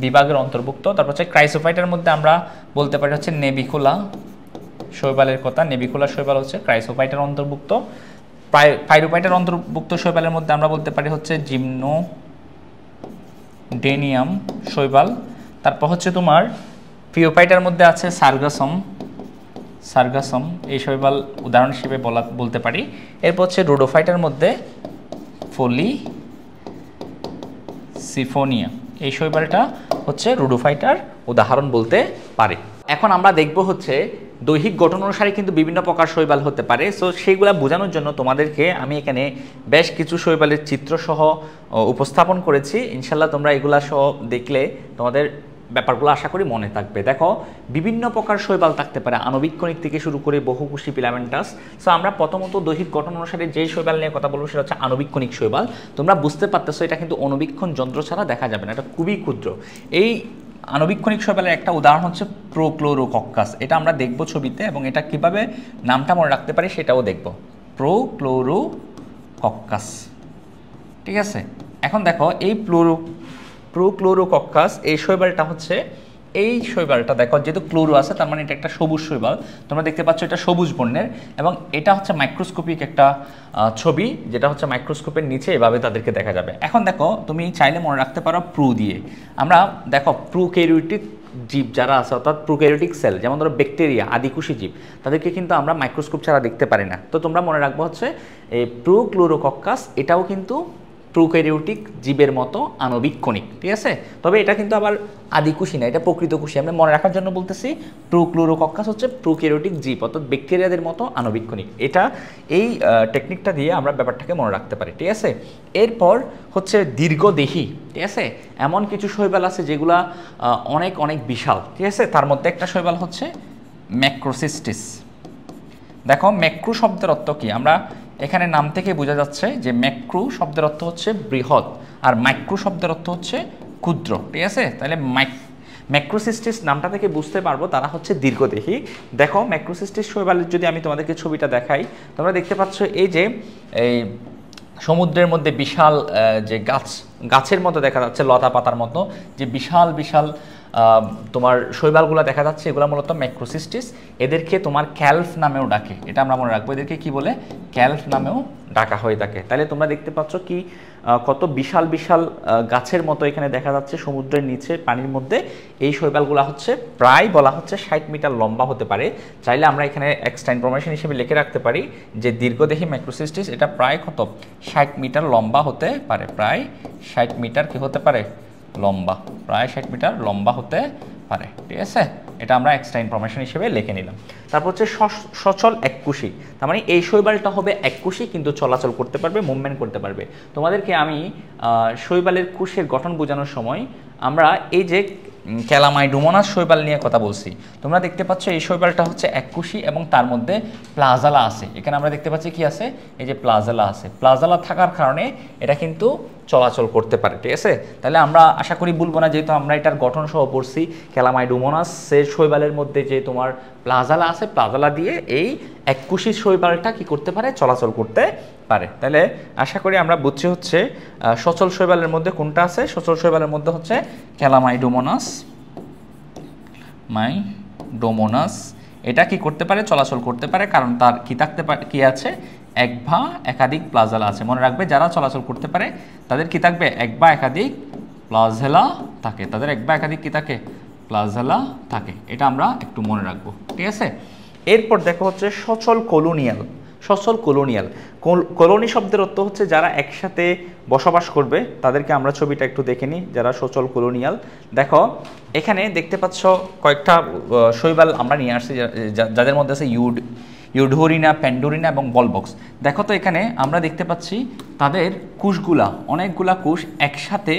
বিভাগের অন্তর্ভুক্ত। তারপর হচ্ছে ক্রাইসোফাইটার মধ্যে আমরা বলতে পারি হচ্ছে নেবিকুলা শৈবালের কথা। নেবিকুলা শৈবাল হচ্ছে ক্রাইসোফাইটার অন্তর্ভুক্ত। পাইরোফাইটার অন্তর্ভুক্ত শৈবালের মধ্যে আমরা বলতে পারি হচ্ছে জিমনোডেনিয়াম শৈবাল। তারপর হচ্ছে তোমার ফিওফাইটার মধ্যে আছে সার্গাসম, এই শৈবাল উদাহরণ হিসেবে বলতে পারি। এরপর হচ্ছে রুডোফাইটার মধ্যে ফলিসিফোনিয়া, এই শৈবালটা হচ্ছে রুডোফাইটার উদাহরণ বলতে পারে। এখন আমরা দেখব হচ্ছে দৈহিক গঠন অনুসারে কিন্তু বিভিন্ন প্রকার শৈবাল হতে পারে। সো সেইগুলা বোঝানোর জন্য তোমাদেরকে আমি এখানে বেশ কিছু শৈবালের চিত্রসহ উপস্থাপন করেছি। ইনশাল্লাহ তোমরা এগুলা সহ দেখলে তোমাদের ব্যাপারগুলো আশা করি মনে থাকবে। দেখো, বিভিন্ন প্রকার শৈবাল থাকতে পারে, আণবিক কণিক থেকে শুরু করে বহুকোষী ফিলামেন্টাস। সো আমরা প্রথমত দৈহিক গঠন অনুসারে যেই শৈবাল নিয়ে কথা বলবো সেটা হচ্ছে আণবিক কণিক শৈবাল। তোমরা বুঝতে পারতেছো এটা কিন্তু অণুবীক্ষণ যন্ত্র ছাড়া দেখা যাবে না, এটা খুবই ক্ষুদ্র। এই আণবিক কণিক শৈবালের একটা উদাহরণ হচ্ছে প্রোক্লোরোকক্কাস। এটা আমরা দেখব ছবিতে, এবং এটা কিভাবে নামটা মনে রাখতে পারি সেটাও দেখব, প্রোক্লোরোকক্কাস, ঠিক আছে? এখন দেখো এই প্রোক্লোরোকক্কাস এই শৈবালটা হচ্ছে, এই শৈবালটা দেখো যেহেতু ক্লোরো আছে তার মানে এটা একটা সবুজ শৈবাল। তোমরা দেখতে পাচ্ছ এটা সবুজ বর্ণের, এবং এটা হচ্ছে মাইক্রোস্কোপিক একটা ছবি, যেটা হচ্ছে মাইক্রোস্কোপের নিচে এভাবে তাদেরকে দেখা যাবে। এখন দেখো তুমি চাইলে মনে রাখতে পারো প্রো দিয়ে। আমরা দেখো প্রোক্যারিওটিক জীব যারা আছে অর্থাৎ প্রোক্যারিওটিক সেল, যেমন ধরো ব্যাকটেরিয়া, আদিকোষী জীব, তাদেরকে কিন্তু আমরা মাইক্রোস্কোপ ছাড়া দেখতে পারি না। তো তোমরা মনে রাখবো হচ্ছে এই প্রোক্লোরোকক্কাস এটাও কিন্তু প্রোক্যারিওটিক জীবের মতো আণবিক কণিক, ঠিক আছে? তবে এটা কিন্তু আবার আদিকোষী না, এটা প্রকৃত কোষী। আমরা মনে রাখার জন্য বলতেছি প্রোক্লোরোকক্কাস হচ্ছে প্রোক্যারিওটিক জীব অর্থাৎ ব্যাকটেরিয়াদের মতো আণবিক কণিক। এটা এই টেকনিকটা দিয়ে আমরা ব্যাপারটাকে মনে রাখতে পারি, ঠিক আছে? এরপর হচ্ছে দীর্ঘদেহী, ঠিক আছে? এমন কিছু শৈবাল আছে যেগুলা অনেক অনেক বিশাল, ঠিক আছে? তার মধ্যে একটা শৈবাল হচ্ছে ম্যাক্রোসিস্টিস। দেখো, ম্যাক্রো শব্দের অর্থ কি? আমরা এখানে নাম থেকে বোঝা যাচ্ছে যে ম্যাক্রো শব্দের অর্থ হচ্ছে বৃহৎ, আর মাইক্রো শব্দের অর্থ হচ্ছে ক্ষুদ্র, ঠিক আছে? তাহলে ম্যাক্রোসিস্টিস নামটা থেকে বুঝতে পারবো তারা হচ্ছে দীর্ঘদেহী। দেখো, ম্যাক্রোসিস্টিস শৈবালের যদি আমি তোমাদেরকে ছবিটা দেখাই, তোমরা দেখতে পাচ্ছ এই যে এই সমুদ্রের মধ্যে বিশাল যে গাছের মতো দেখা যাচ্ছে, লতা পাতার মতো যে বিশাল বিশাল তোমার শৈবালগুলো দেখা যাচ্ছে, এগুলো মূলত ম্যাক্রোসিস্টিস। এদেরকে তোমার ক্যালফ নামেও ডাকে, এটা আমরা মনে রাখবো। এদেরকে কি বলে? ক্যালফ নামেও ডাকা হয়ে থাকে। তাহলে তোমরা দেখতে পাচ্ছ কি কত বিশাল বিশাল গাছের মতো এখানে দেখা যাচ্ছে সমুদ্রের নিচে পানির মধ্যে। এই শৈবালগুলো হচ্ছে প্রায় বলা হচ্ছে 60 মিটার লম্বা হতে পারে। চাইলে আমরা এখানে এক্সট্রা ইনফরমেশন হিসেবে লিখে রাখতে পারি যে দীর্ঘদেহী ম্যাক্রোসিস্টিস এটা প্রায় কত 60 মিটার লম্বা হতে পারে, প্রায় 60 মিটার কি হতে পারে? লম্বা, প্রায় 60 মিটার লম্বা হতে পারে, ঠিক আছে? এটা আমরা এক্সট্রা ইনফরমেশন হিসেবে লিখে নিলাম। তারপর হচ্ছে সচল এককোষী, তার মানে এই শৈবালটা হবে এককোষী কিন্তু চলাচল করতে পারবে, মুভমেন্ট করতে পারবে। তোমাদেরকে আমি শৈবালের কোষের গঠন বোঝানোর সময় আমরা এই যে ক্যালামাইডোমোনাস শৈবাল নিয়ে কথা বলছি। তোমরা দেখতে পাচ্ছ এই শৈবালটা হচ্ছে এককোষী এবং তার মধ্যে প্লাজালা আছে। এখানে আমরা দেখতে পাচ্ছি কি আছে? এই যে প্লাজালা আছে। প্লাজালা থাকার কারণে এটা কিন্তু চলাচল করতে পারে, ঠিক আছে? তাহলে আমরা আশা করি বলবো না, যেহেতু আমরা এটার গঠন সহ পড়ছি। ক্যালামাইডোমোনাসের শৈবালের মধ্যে যে তোমার প্লাজালা আছে, প্লাজালা দিয়ে এই এককোষী শৈবালটা কি করতে পারে? চলাচল করতে পারে। তাহলে আশা করি আমরা বুঝছি হচ্ছে সচল শৈবালের মধ্যে কোনটা আছে। সচল শৈবালের মধ্যে হচ্ছে ক্যালামাইডোমোনাস, এটা কি করতে পারে? চলাচল করতে পারে, কারণ তার কি থাকতে পারে, কি আছে? এক বা একাধিক প্লাজালা আছে। মনে রাখবে, যারা চলাচল করতে পারে তাদের কি থাকবে? এক বা একাধিক প্লাজেলা থাকে, তাদের এক বা একাধিক কি থাকে, প্লাজেলা থাকে। এটা আমরা একটু মনে রাখবো, ঠিক আছে। এরপর দেখো হচ্ছে সচল কলোনিয়াল। সচল কলোনিয়াল, কলোনি শব্দের অর্থ হচ্ছে যারা একসাথে বসবাস করবে তাদেরকে আমরা ছবিটা একটু দেখে নিই, যারা সচল কলোনিয়াল। দেখো এখানে দেখতে পাচ্ছ কয়েকটা শৈবাল আমরা নিয়ে আসছি যাদের মধ্যে আছে ইউডোরিনা, প্যান্ডোরিনা এবং বলবক্স। দেখো তো এখানে আমরা দেখতে পাচ্ছি তাদের কোষগুলা, অনেকগুলা কোষ একসাথে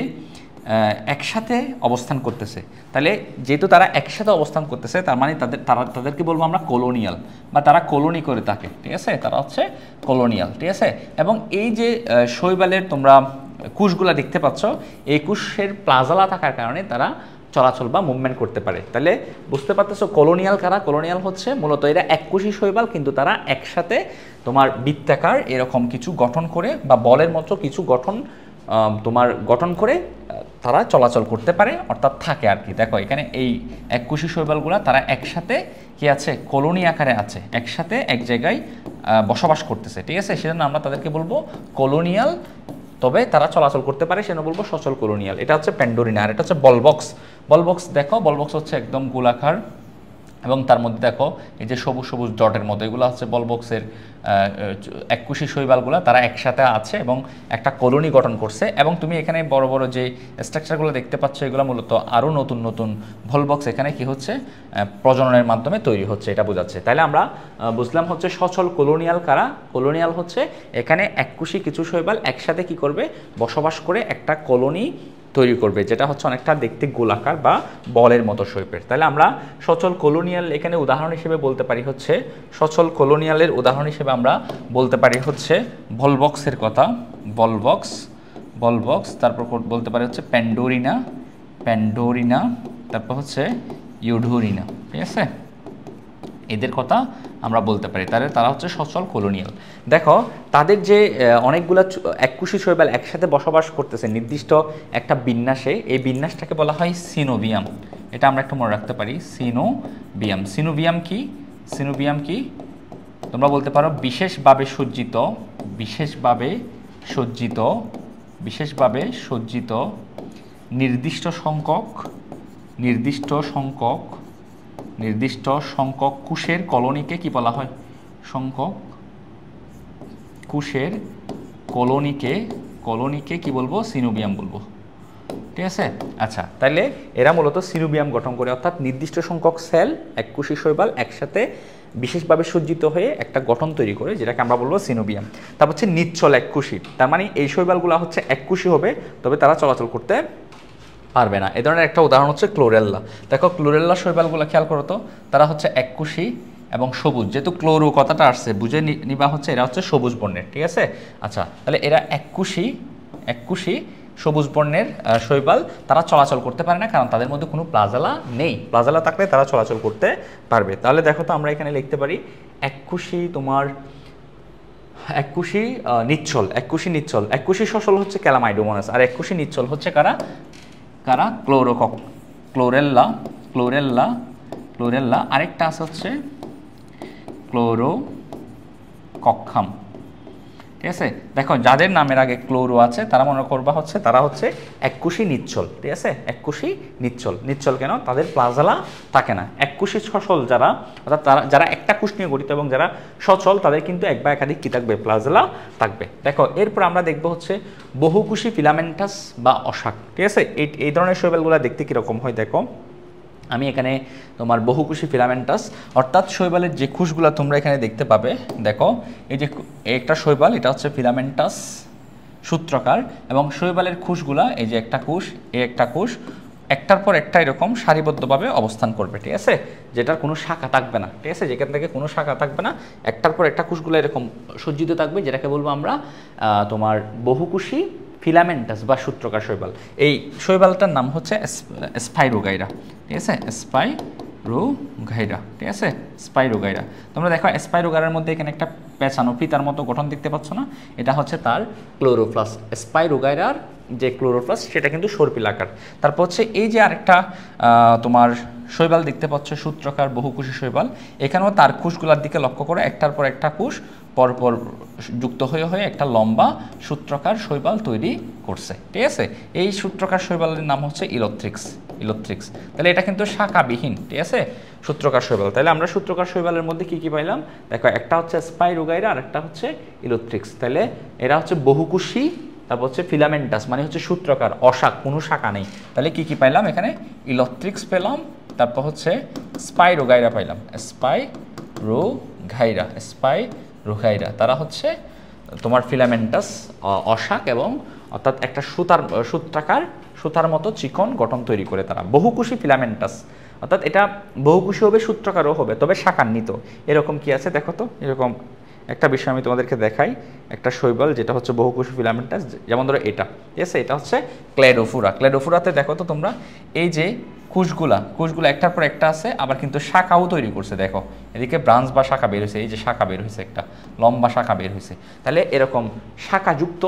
অবস্থান করতেছে। তাহলে যেহেতু তারা একসাথে অবস্থান করতেছে তার মানে তাদেরকে বলবো আমরা কলোনিয়াল, বা তারা কলোনি করে থাকে, ঠিক আছে, তারা হচ্ছে কলোনিয়াল, ঠিক আছে। এবং এই যে শৈবালের তোমরা কোষগুলা দেখতে পাচ্ছ, এই কোষের প্লাজেলা থাকার কারণে তারা চলাচল বা মুভমেন্ট করতে পারে। তাহলে বুঝতে পারতেছো কলোনিয়াল কারা? কলোনিয়াল হচ্ছে মূলত এরা এককোষী শৈবাল, কিন্তু তারা একসাথে তোমার বৃত্তাকার এরকম কিছু গঠন করে বা বলের মতো কিছু গঠন করে তারা চলাচল করতে পারে, অর্থাৎ থাকে আর কি। দেখো এখানে এই এককোষী শৈবালগুলো তারা একসাথে কি আছে, কলোনি আকারে আছে, একসাথে এক জায়গায় বসবাস করতেছে, ঠিক আছে। সেজন্য আমরা তাদেরকে বলবো কলোনিয়াল, তবে তারা চলাচল করতে পারে, সেজন্য বলবো সচল কলোনিয়াল। এটা হচ্ছে প্যান্ডোরিনা, আর এটা হচ্ছে বলবক্স। বলবক্স দেখো, বলবক্স হচ্ছে একদম গোলাকার এবং তার মধ্যে দেখো এই যে সবুজ সবুজ ডটের মতো, এগুলো হচ্ছে বলবক্সের এককোষী শৈবালগুলো, তারা একসাথে আছে এবং একটা কলোনি গঠন করছে। এবং তুমি এখানে বড় বড় যে স্ট্রাকচারগুলো দেখতে পাচ্ছ, এগুলো মূলত আরও নতুন নতুন ভলবক্স এখানে কি হচ্ছে, প্রজননের মাধ্যমে তৈরি হচ্ছে, এটা বোঝাচ্ছে। তাহলে আমরা বুঝলাম হচ্ছে সচল কলোনিয়াল কারা? কলোনিয়াল হচ্ছে এখানে এককোষী কিছু শৈবাল একসাথে কি করবে, বসবাস করে একটা কলোনি তৈরি করবে, যেটা হচ্ছে অনেকটা দেখতে গোলাকার বা বলের মতো শৈপের। তাহলে আমরা সচল কলোনিয়াল এখানে উদাহরণ হিসেবে বলতে পারি হচ্ছে, সচল কলোনিয়ালের উদাহরণ হিসেবে আমরা বলতে পারি হচ্ছে ভলবক্সের কথা, বলবক্স, তারপর বলতে পারি হচ্ছে প্যান্ডোরিনা, তারপর হচ্ছে ইউডোরিনা, ঠিক আছে, এদের কথা আমরা বলতে পারি। তাহলে তারা হচ্ছে সচল কলোনিয়াল। দেখো তাদের যে অনেকগুলো এককোষী শৈবাল একসাথে বসবাস করতেছে নির্দিষ্ট একটা বিন্যাসে, এই বিন্যাসটাকে বলা হয় সিনোবিয়াম। এটা আমরা একটু মনে রাখতে পারি, সিনোবিয়াম। সিনোবিয়াম কি তোমরা বলতে পারো বিশেষভাবে সজ্জিত নির্দিষ্ট সংখ্যক কোষের কলোনিকে কি বলা হয়, কোষের কলোনিকে কি বলবো, সিনোবিয়াম বলবো, ঠিক আছে। আচ্ছা, তাহলে এরা মূলত সিনোবিয়াম গঠন করে, অর্থাৎ নির্দিষ্ট সংখ্যক সেল এককোষী শৈবাল একসাথে বিশেষভাবে সজ্জিত হয়ে একটা গঠন তৈরি করে, যেটাকে আমরা বলবো সিনোবিয়াম। তারপর হচ্ছে নিচ্ছল এককোষী, তার মানে এই শৈবালগুলো হচ্ছে এককোষী হবে, তবে তারা চলাচল করতে পারবে না। এ ধরনের একটা উদাহরণ হচ্ছে ক্লোরেল্লা। দেখো ক্লোরেল্লা শৈবালগুলো খেয়াল করো তো, তারা হচ্ছে এককোষী এবং সবুজ, যেহেতু ক্লোরো কথাটা আসছে বুঝে নিবা হচ্ছে এরা হচ্ছে সবুজ বর্ণের, ঠিক আছে। আচ্ছা, তাহলে এরা এককোষী সবুজ বর্ণের শৈবাল, তারা চলাচল করতে পারে না কারণ তাদের মধ্যে কোনো প্লাজেলা নেই। প্লাজেলা থাকলে তারা চলাচল করতে পারবে। তাহলে দেখো তো আমরা এখানে লিখতে পারি এককোষী নিচ্ছল। এককোষী সচল হচ্ছে ক্যালামাইডোমোনাস, আর এককোষী নিচ্ছল হচ্ছে কারা? ক্লোরেল্লা। আরেকটা আছে হচ্ছে ক্লোরোকক্কাম, ঠিক আছে। দেখো যাদের নামের আগে ক্লোরো আছে তারা মনে করবা হচ্ছে তারা হচ্ছে এককোষী নিচ্ছল, ঠিক আছে। এককোষী নিচ্ছল কেন? তাদের প্লাজেলা থাকে না। এককোষী সচল যারা, অর্থাৎ যারা একটা কোষ নিয়ে গঠিত এবং যারা সচল, তাদের কিন্তু এক বা একাধিক কি থাকবে, প্লাজেলা থাকবে। দেখো এরপর আমরা দেখবো হচ্ছে বহুকোষী ফিলামেন্টাস বা অশাক, ঠিক আছে। এই ধরনের শৈবালগুলো দেখতে কীরকম হয় দেখো, আমি এখানে তোমার বহুকোষী ফিলামেন্টাস, অর্থাৎ শৈবালের যে কোষগুলো তোমরা এখানে দেখতে পাবে, দেখো এই যে একটা শৈবাল, এটা হচ্ছে ফিলামেন্টাস সূত্রকার, এবং শৈবালের কোষগুলা এই যে একটা কোষ একটার পর একটা এরকম সারিবদ্ধভাবে অবস্থান করবে, ঠিক আছে, যেটার কোনো শাখা থাকবে না, ঠিক আছে, যেখান থেকে কোনো শাখা থাকবে না, একটার পর একটা কোষগুলো এরকম সজ্জিত থাকবে, যেটাকে বলবো আমরা তোমার বহুকোষী ফিলামেন্টাস বা সূত্রকার শৈবাল। এই শৈবালটার নাম হচ্ছে স্পাইরোগাইরা, ঠিক আছে, স্পাইরোগাইরা। তোমরা দেখো স্পাইরোগাইরার মধ্যে এখানে একটা পেঁচানো ফিতার মতো গঠন দেখতে পাচ্ছ না, এটা হচ্ছে তার ক্লোরোপ্লাস্ট। স্পাইরোগাইরার যে ক্লোরোপ্লাস্ট সেটা কিন্তু সর্পিল আকার। তারপর হচ্ছে এই যে আরেকটা তোমার শৈবাল দেখতে পাচ্ছ, সূত্রকার বহুকোষী শৈবাল, এখানেও তার কোষগুলোর দিকে লক্ষ্য করে একটার পর একটা কোষ পরপর যুক্ত হয়ে হয়ে একটা লম্বা সূত্রাকার শৈবাল তৈরি করছে, ঠিক আছে। এই সূত্রাকার শৈবালের নাম হচ্ছে ইলোথ্রিক্স। তাহলে এটা কিন্তু শাখাবিহীন, ঠিক আছে, সূত্রাকার শৈবাল। তাহলে আমরা সূত্রাকার শৈবালের মধ্যে কি কি পাইলাম দেখো, একটা হচ্ছে স্পাইরোগাইরা আর একটা হচ্ছে ইলোথ্রিক্স। তাহলে এরা হচ্ছে বহুকুশী, তারপর হচ্ছে ফিলামেন্টাস মানে হচ্ছে সূত্রাকার, অশাক, কোনো শাখা নেই। তাহলে কি কি পাইলাম এখানে, ইলোথ্রিক্স পেলাম, তারপর হচ্ছে স্পাইরোগাইরা পাইলাম, স্পাইরোগাইরা, তারা হচ্ছে তোমার ফিলামেন্টাস, অশাক, এবং অর্থাৎ একটা সুতার মতো চিকন গঠন তৈরি করে তারা। বহুকুশী ফিলামেন্টাস অর্থাৎ এটা বহুকুশী হবে, সূত্রাকারও হবে, তবে শাখান্বিত। এরকম কি আছে দেখো তো, এরকম একটা বিষয় আমি তোমাদেরকে দেখাই, একটা শৈবাল যেটা হচ্ছে বহুকুশী ফিলামেন্টাস, যেমন ধরো এটা, ঠিক আছে, এটা হচ্ছে ক্লেডোফোরাতে দেখো তো তোমরা, এই যে কুশগুলা একটার পর একটা আছে, আবার কিন্তু শাখাও তৈরি করছে। দেখো এদিকে ব্রাঞ্চ বা শাখা বের হয়েছে, এই যে শাখা বের হয়েছে, একটা লম্বা শাখা বের হয়েছে। তাহলে এরকম শাখাযুক্ত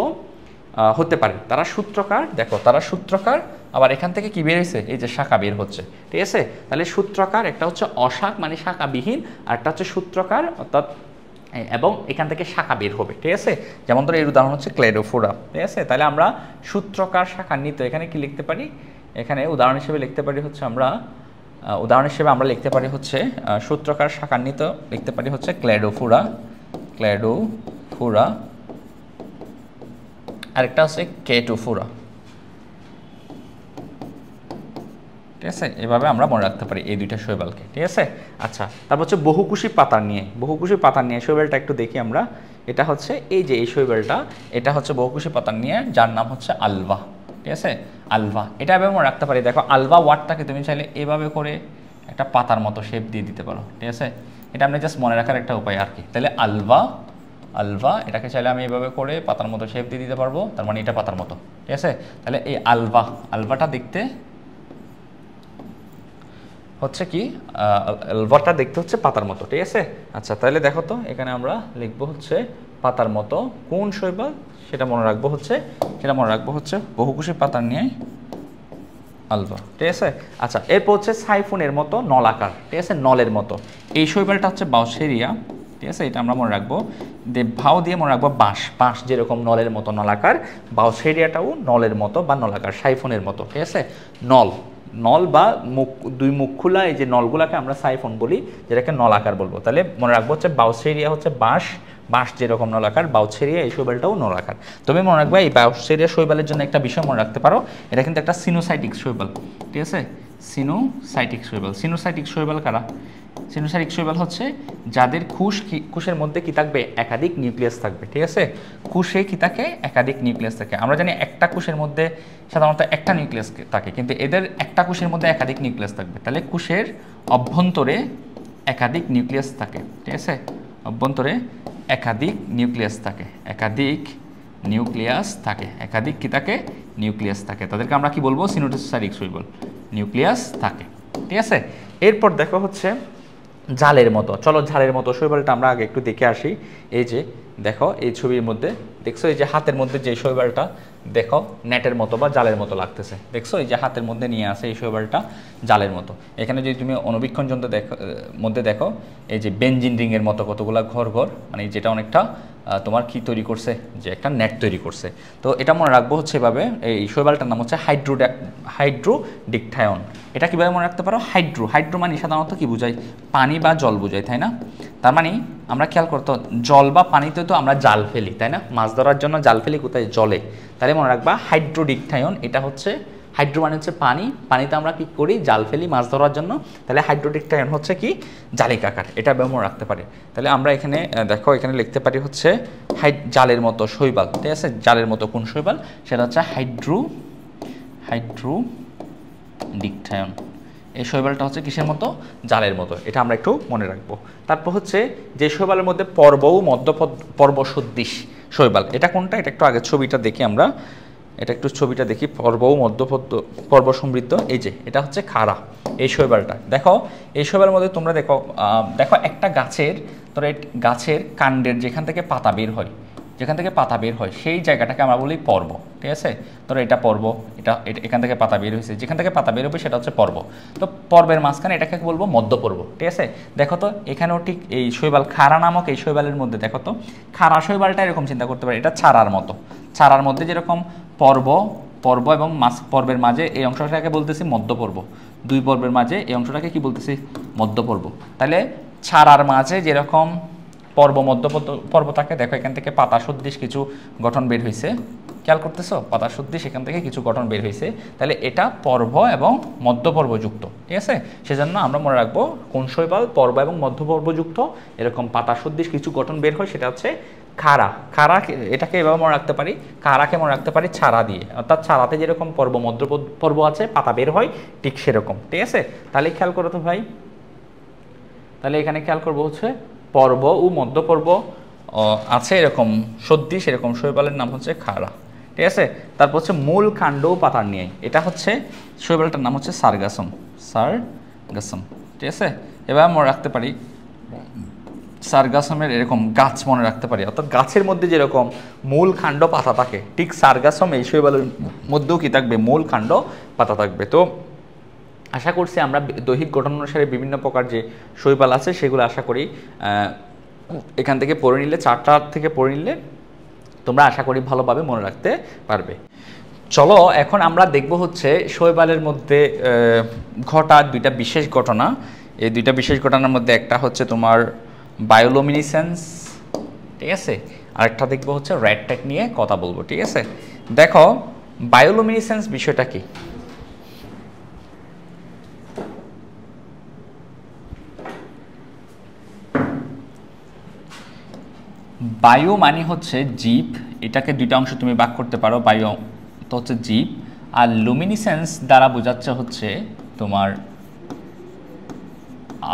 হতে পারে, তারা সূত্রকার। দেখো তারা সূত্রকার, আবার এখান থেকে কি বের হয়েছে, এই যে শাখা বের হচ্ছে, ঠিক আছে। তাহলে সূত্রকার একটা হচ্ছে অশাক মানে শাখাবিহীন, আর একটা হচ্ছে সূত্রকার অর্থাৎ, এবং এখান থেকে শাখা বের হবে, ঠিক আছে। যেমন ধরো এর উদাহরণ হচ্ছে ক্লেডোফোরা, ঠিক আছে। তাহলে আমরা সূত্রকার শাখান্বিত এখানে কি লিখতে পারি, এখানে উদাহরণ হিসেবে লিখতে পারি হচ্ছে আমরা লিখতে পারি হচ্ছে সূত্রকার শাখান্বিত লিখতে পারি হচ্ছে ক্লেডোফোরা, আরেকটা হচ্ছে কেটোফোরা, ঠিক আছে। এভাবে আমরা মনে রাখতে পারি এই দুইটা শৈবালকে, ঠিক আছে। আচ্ছা, তারপর হচ্ছে বহুকুশী পাতা নিয়ে শৈবালটা একটু দেখি আমরা। এটা হচ্ছে এই যে এই শৈবালটা, এটা হচ্ছে বহুকুশী পাতা নিয়ে, যার নাম হচ্ছে আলভা, ঠিক আছে, আলভা। এটা এভাবে মনে রাখতে পারি। দেখো আলভা ওয়ার্ডটাকে তুমি চাইলে এভাবে করে একটা পাতার মতো শেপ দিয়ে দিতে পারো, ঠিক আছে। এটা আপনি জাস্ট মনে রাখার একটা উপায় আর কি। তাহলে আলভা এটাকে চাইলে আমি এভাবে করে পাতার মতো শেপ দিয়ে দিতে পারবো, তার মানে এটা পাতার মতো, ঠিক আছে। তাহলে এই আলভাটা দেখতে হচ্ছে কি, আলভাটা দেখতে হচ্ছে পাতার মতো, ঠিক আছে। আচ্ছা, তাহলে দেখো তো এখানে আমরা লিখবো হচ্ছে পাতার মতো কোন শৈবাল, সেটা মনে রাখবো হচ্ছে বহুকুশী পাতার নিয়ে আলভা, ঠিক আছে। আচ্ছা, এরপর হচ্ছে সাইফুনের মতো নলাকার, ঠিক আছে, নলের মতো। এই শৈবালটা হচ্ছে বাউসেরিয়া, ঠিক আছে। এটা আমরা মনে রাখবো, ভাও দিয়ে মনে রাখবো বাঁশ যেরকম নলের মতো নলাকার, বাউসেরিয়াটাও নলের মতো বা নলাকার, সাইফুনের মতো, ঠিক আছে। নল বা দুই মুখ খোলা এই যে নলগুলাকে আমরা সাইফন বলি, যেটাকে নলাকার বলবো। তাহলে মনে রাখবো হচ্ছে বাউসেরিয়া হচ্ছে বাঁশ যেরকম নলাকার, বাউসেরিয়া এই শৈবালটাও নলাকার। তবে মনে রাখবা এই বাউসেরিয়া শৈবালের জন্য একটা বিষয় মনে রাখতে পারো, এটা কিন্তু একটা সিনোসাইটিক শৈবাল, ঠিক আছে। সিনোসাইটিক শৈবাল কারা? সিনোসাইটিক শৈবাল হচ্ছে যাদের কোষের মধ্যে কি থাকবে, একাধিক নিউক্লিয়াস থাকবে, ঠিক আছে। কোষে কি থাকে, একাধিক নিউক্লিয়াস থাকে। আমরা জানি একটা কোষের মধ্যে সাধারণত একটা নিউক্লিয়াস থাকে, কিন্তু এদের একটা কোষের মধ্যে একাধিক নিউক্লিয়াস থাকবে। তাহলে কোষের অভ্যন্তরে একাধিক নিউক্লিয়াস থাকে, ঠিক আছে। অভ্যন্তরে একাধিক নিউক্লিয়াস থাকে, একাধিক নিউক্লিয়াস থাকে। তাদেরকে আমরা কি বলবো, সিনোসাইটিক শৈবাল, নিউক্লিয়াস থাকে, ঠিক আছে। এরপর দেখো হচ্ছে জালের মতো। চলো জালের মতো শৈবালটা আমরা আগে একটু দেখে আসি। এই যে দেখো এই ছবির মধ্যে দেখছো, এই যে হাতের মধ্যে যে শৈবালটা দেখো নেটের মতো বা জালের মতো লাগতেছে, দেখছো এই যে হাতের মধ্যে নিয়ে আসে এই শৈবালটা জালের মতো। এখানে যদি তুমি অনুবীক্ষণ যন্ত্র দেখো এই যে বেনজিন রিংয়ের মতো কতগুলা ঘর, মানে যেটা অনেকটা তোমার কি তৈরি করছে, যে একটা নেট তৈরি করছে। তো এটা মনে রাখবো হচ্ছে এভাবে, এই শৈবালটার নাম হচ্ছে হাইড্রোডিকথায়ন। এটা কীভাবে মনে রাখতে পারো, হাইড্রো মানে সাধারণত কি বোঝায়, পানি বা জল বোঝায়, তাই না। তার মানে আমরা খেয়াল করতো জল বা পানিতে তো আমরা জাল ফেলি, তাই না, মাছ ধরার জন্য জাল ফেলি কোথায়, জলে। তাহলে মনে রাখবা হাইড্রোডিকথায়ন, এটা হচ্ছে হাইড্রো মানে হচ্ছে পানিতে আমরা কি করি, জাল ফেলি মাছ ধরার জন্য। তাহলে হাইড্রোডিকথায়ন হচ্ছে কি, জালিকাকার, এটা ব্যবহার রাখতে পারি। তাহলে আমরা এখানে দেখো এখানে লিখতে পারি হচ্ছে জালের মতো শৈবাল, ঠিক আছে। জালের মতো কোন শৈবাল, সেটা হচ্ছে হাইড্রোডিকথায়ন। এই শৈবালটা হচ্ছে কিসের মতো, জালের মতো, এটা আমরা একটু মনে রাখবো। তারপর হচ্ছে যে শৈবালের মধ্যে পর্ব ও পর্ব সদৃশ শৈবাল, এটা কোনটা, এটা একটু আগে ছবিটা দেখি আমরা, পর্ব ও পর্ব সমৃদ্ধ, এই যে এটা হচ্ছে খাড়া এই শৈবালটা। দেখো এই শৈবালের মধ্যে তোমরা দেখো একটা গাছের কাণ্ডের যেখান থেকে পাতা বের হয়, যেখান থেকে পাতা বের হয় সেই জায়গাটাকে আমরা বলি পর্ব, ঠিক আছে। ধরো এটা পর্ব, এটা এখান থেকে পাতা বের হয়েছে, যেখান থেকে পাতা বের হবে সেটা হচ্ছে পর্ব। তো পর্বের মাঝখানে এটাকে বলবো মধ্যপর্ব, ঠিক আছে। দেখো তো এখানেও ঠিক এই শৈবাল খাড়া নামক এই শৈবালের মধ্যে দেখো তো খাড়া শৈবালটা এরকম চিন্তা করতে পারি, এটা ছাড়ার মতো, ছাড়ার মধ্যে যেরকম পর্ব এবং পর্বের মাঝে এই অংশটাকে বলতেছি মধ্যপর্ব, দুই পর্বের মাঝে এই অংশটাকে কি বলতেছি মধ্যপর্ব। তাহলে ছাড়ার মাঝে যেরকম পর্ব পর্ব থাকে, দেখো এখান থেকে পাতা সদৃশ কিছু গঠন বের হয়েছে, খেয়াল করতেছো পাতা সদৃশ এখান থেকে কিছু গঠন বের হয়েছে, তাহলে এটা পর্ব এবং মধ্যপর্ব যুক্ত, ঠিক আছে। সেজন্য আমরা মনে রাখবো কোন শৈবাল পর্ব এবং মধ্যপর্ব যুক্ত, এরকম পাতা সদৃশ কিছু গঠন বের হয় সেটা হচ্ছে খাড়া। খাড়া এটাকে এভাবে মনে রাখতে পারি, খাড়াকে মনে রাখতে পারি ছাড়া দিয়ে, অর্থাৎ ছাড়াতে যেরকম পর্ব মধ্যপর্ব আছে পাতা বের হয় ঠিক সেরকম, ঠিক আছে। তাহলে খেয়াল করো তো ভাই, তাহলে এখানে খেয়াল করবো হচ্ছে পর্ব ও মধ্যপর্ব আছে এরকম সদৃশ এরকম শৈবালের নাম হচ্ছে খাড়া, ঠিক আছে। তারপর হচ্ছে মূল কাণ্ড ও পাতার নিয়ে, এটা হচ্ছে শৈবালটার নাম হচ্ছে সারগাসম, ঠিক আছে। এবার মনে রাখতে পারি সারগাসমের এরকম গাছ মনে রাখতে পারি, অর্থাৎ গাছের মধ্যে যেরকম মূল কাণ্ড পাতা থাকে ঠিক সারগাসম এই শৈবালের মধ্যেও কি থাকবে মূল কাণ্ড পাতা থাকবে। তো আশা করছি আমরা দৈহিক গঠন অনুসারে বিভিন্ন প্রকার যে শৈবাল আছে সেগুলো আশা করি এখান থেকে পড়ে নিলে, চারটা থেকে পড়ে নিলে তোমরা আশা করি ভালোভাবে মনে রাখতে পারবে। চলো এখন আমরা দেখব হচ্ছে শৈবালের মধ্যে ঘটা দুইটা বিশেষ ঘটনা। এই দুইটা বিশেষ ঘটনার মধ্যে একটা হচ্ছে তোমার বায়োলুমিনেসেন্স, ঠিক আছে, আরেকটা দেখবো হচ্ছে রেড ট্যাগ নিয়ে কথা বলবো, ঠিক আছে। দেখো বায়োলুমিনেসেন্স বিষয়টা কি। বায়ো মানে হচ্ছে জীব, এটাকে দুইটা অংশ তুমি ভাগ করতে পারো, বায়ো তো হচ্ছে জীব, আর লুমিনেসেন্স দ্বারা বোঝাচ্ছে হচ্ছে তোমার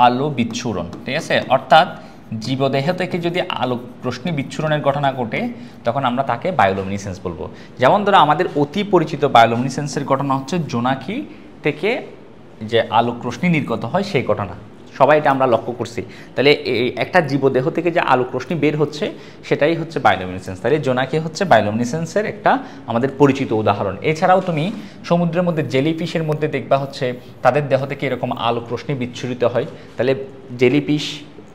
আলো বিচ্ছুরণ, ঠিক আছে। অর্থাৎ জীবদেহ থেকে যদি আলোক রশ্মি বিচ্ছুরণের ঘটনা ঘটে তখন আমরা তাকে বায়োলুমিনেসেন্স বলবো। যেমন ধরো আমাদের অতি পরিচিত বায়োলুমিনেসেন্সের ঘটনা হচ্ছে জোনাকি থেকে যে আলোক রশ্মি নির্গত হয় সেই ঘটনা, সবাই এটা আমরা লক্ষ্য করছি। তাহলে এই একটা জীবদেহ থেকে যে আলোক রশ্মি বের হচ্ছে সেটাই হচ্ছে বায়োলুমিনেসেন্স। তাহলে জোনাকি হচ্ছে বায়োলুমিনেসেন্সের একটা আমাদের পরিচিত উদাহরণ। এছাড়াও তুমি সমুদ্রের মধ্যে জেলিফিশের মধ্যে দেখবা হচ্ছে তাদের দেহ থেকে এরকম আলোক রশ্মি বিচ্ছুরিত হয়, তাহলে জেলিফিশ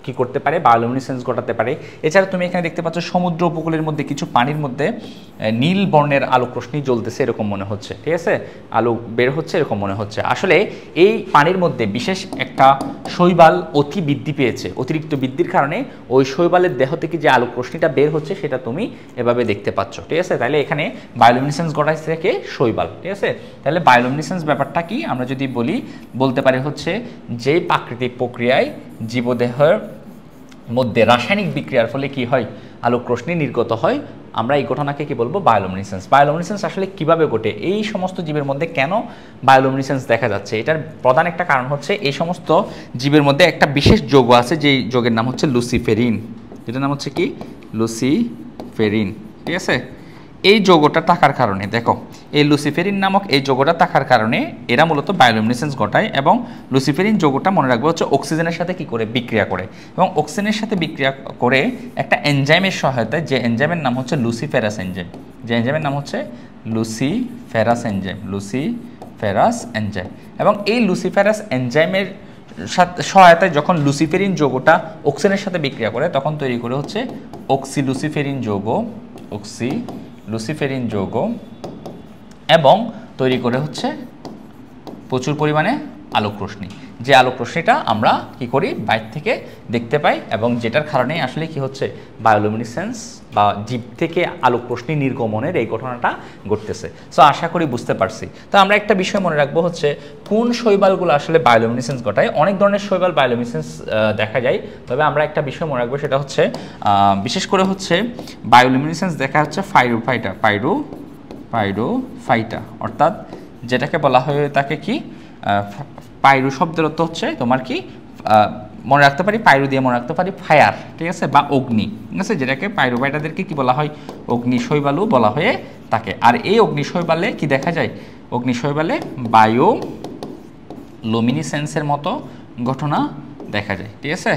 কি করতে পারে বায়োলুমিনেসেন্স ঘটাতে পারে। এছাড়া তুমি এখানে দেখতে পাচ্ছ সমুদ্র উপকূলের মধ্যে কিছু পানির মধ্যে নীল বর্ণের আলোক রশ্মি জ্বলতেছে এরকম মনে হচ্ছে, ঠিক আছে, আলো বের হচ্ছে এরকম মনে হচ্ছে। আসলে এই পানির মধ্যে বিশেষ একটা শৈবাল অতি বৃদ্ধি পেয়েছে, অতিরিক্ত বৃদ্ধির কারণে ওই শৈবালের দেহ থেকে যে আলোক রশ্মিটা বের হচ্ছে সেটা তুমি এভাবে দেখতে পাচ্ছ, ঠিক আছে। তাহলে এখানে বায়োলুমিনেসেন্স ঘটাইছে থেকে শৈবাল, ঠিক আছে। তাহলে বায়োলুমিনেসেন্স ব্যাপারটা কি আমরা যদি বলতে পারি হচ্ছে যে প্রাকৃতিক প্রক্রিয়ায় জীবদেহের মধ্যে রাসায়নিক বিক্রিয়ার ফলে কি হয় আলোক রশ্মি নির্গত হয়, আমরা এই ঘটনাকে কি বলবো বায়োলুমিনেসেন্স। বায়োলুমিনেসেন্স আসলে কিভাবে ঘটে, এই সমস্ত জীবের মধ্যে কেন বায়োলুমিনেসেন্স দেখা যাচ্ছে, এটার প্রধান একটা কারণ হচ্ছে এই সমস্ত জীবের মধ্যে একটা বিশেষ যৌগ আছে যেই যৌগের নাম হচ্ছে লুসিফেরিন, যেটার নাম হচ্ছে কি লুসিফেরিন, ঠিক আছে। এই যৌগটা থাকার কারণে দেখো এই লুসিফেরিন নামক এই যৌগটা থাকার কারণে এরা মূলত বায়োলুমিনেসেন্স ঘটায়, এবং লুসিফেরিন যৌগটা মনে রাখবো হচ্ছে অক্সিজেনের সাথে কি করে বিক্রিয়া করে, এবং অক্সিজেনের সাথে বিক্রিয়া করে একটা এনজাইমের সহায়তায়, যে এনজাইমের নাম হচ্ছে লুসিফেরাস এনজাইম, যে এনজাইমের নাম হচ্ছে লুসিফেরাস এনজাইম, এবং এই লুসিফেরাস এনজাইমের সহায়তায় যখন লুসিফেরিন যৌগটা অক্সিজেনের সাথে বিক্রিয়া করে তখন তৈরি করে হচ্ছে অক্সিলুসিফেরিন যৌগ, এবং তৈরি করে হচ্ছে প্রচুর পরিমাণে আলোক রশ্মি, যে আলোক রশ্মিটা আমরা কি করি বাইরে থেকে দেখতে পাই, এবং যেটার কারণে আসলে কি হচ্ছে বায়োলুমিনেসেন্স বা জীব থেকে আলোক রশ্মি নির্গমনের এই ঘটনাটা ঘটতেছে। সো আশা করি বুঝতে পারছি। তো আমরা একটা বিষয় মনে রাখবো হচ্ছে কোন শৈবালগুলো আসলে বায়োলুমিনেসেন্স ঘটায়। অনেক ধরনের শৈবাল বায়োলুমিনেসেন্স দেখা যায়, তবে আমরা একটা বিষয় মনে রাখবো সেটা হচ্ছে বিশেষ করে হচ্ছে বায়োলুমিনেসেন্স দেখা হচ্ছে পাইরোফাইটা, অর্থাৎ যেটাকে বলা হয় তাকে কি পাইরো শব্দের অর্থ হচ্ছে তোমার কি মনে রাখতে পারি, পাইরো দিয়ে মনে রাখতে পারি ফায়ার, ঠিক আছে, বা অগ্নি, ঠিক আছে, যেটাকে পাইরোফাইটাদেরকে কি বলা হয় অগ্নি শৈবালও বলা হয়ে থাকে। আর এই অগ্নি শৈবালে কি দেখা যায়, অগ্নি শৈবালে বায়োলুমিনেসেন্সের মতো ঘটনা দেখা যায়, ঠিক আছে,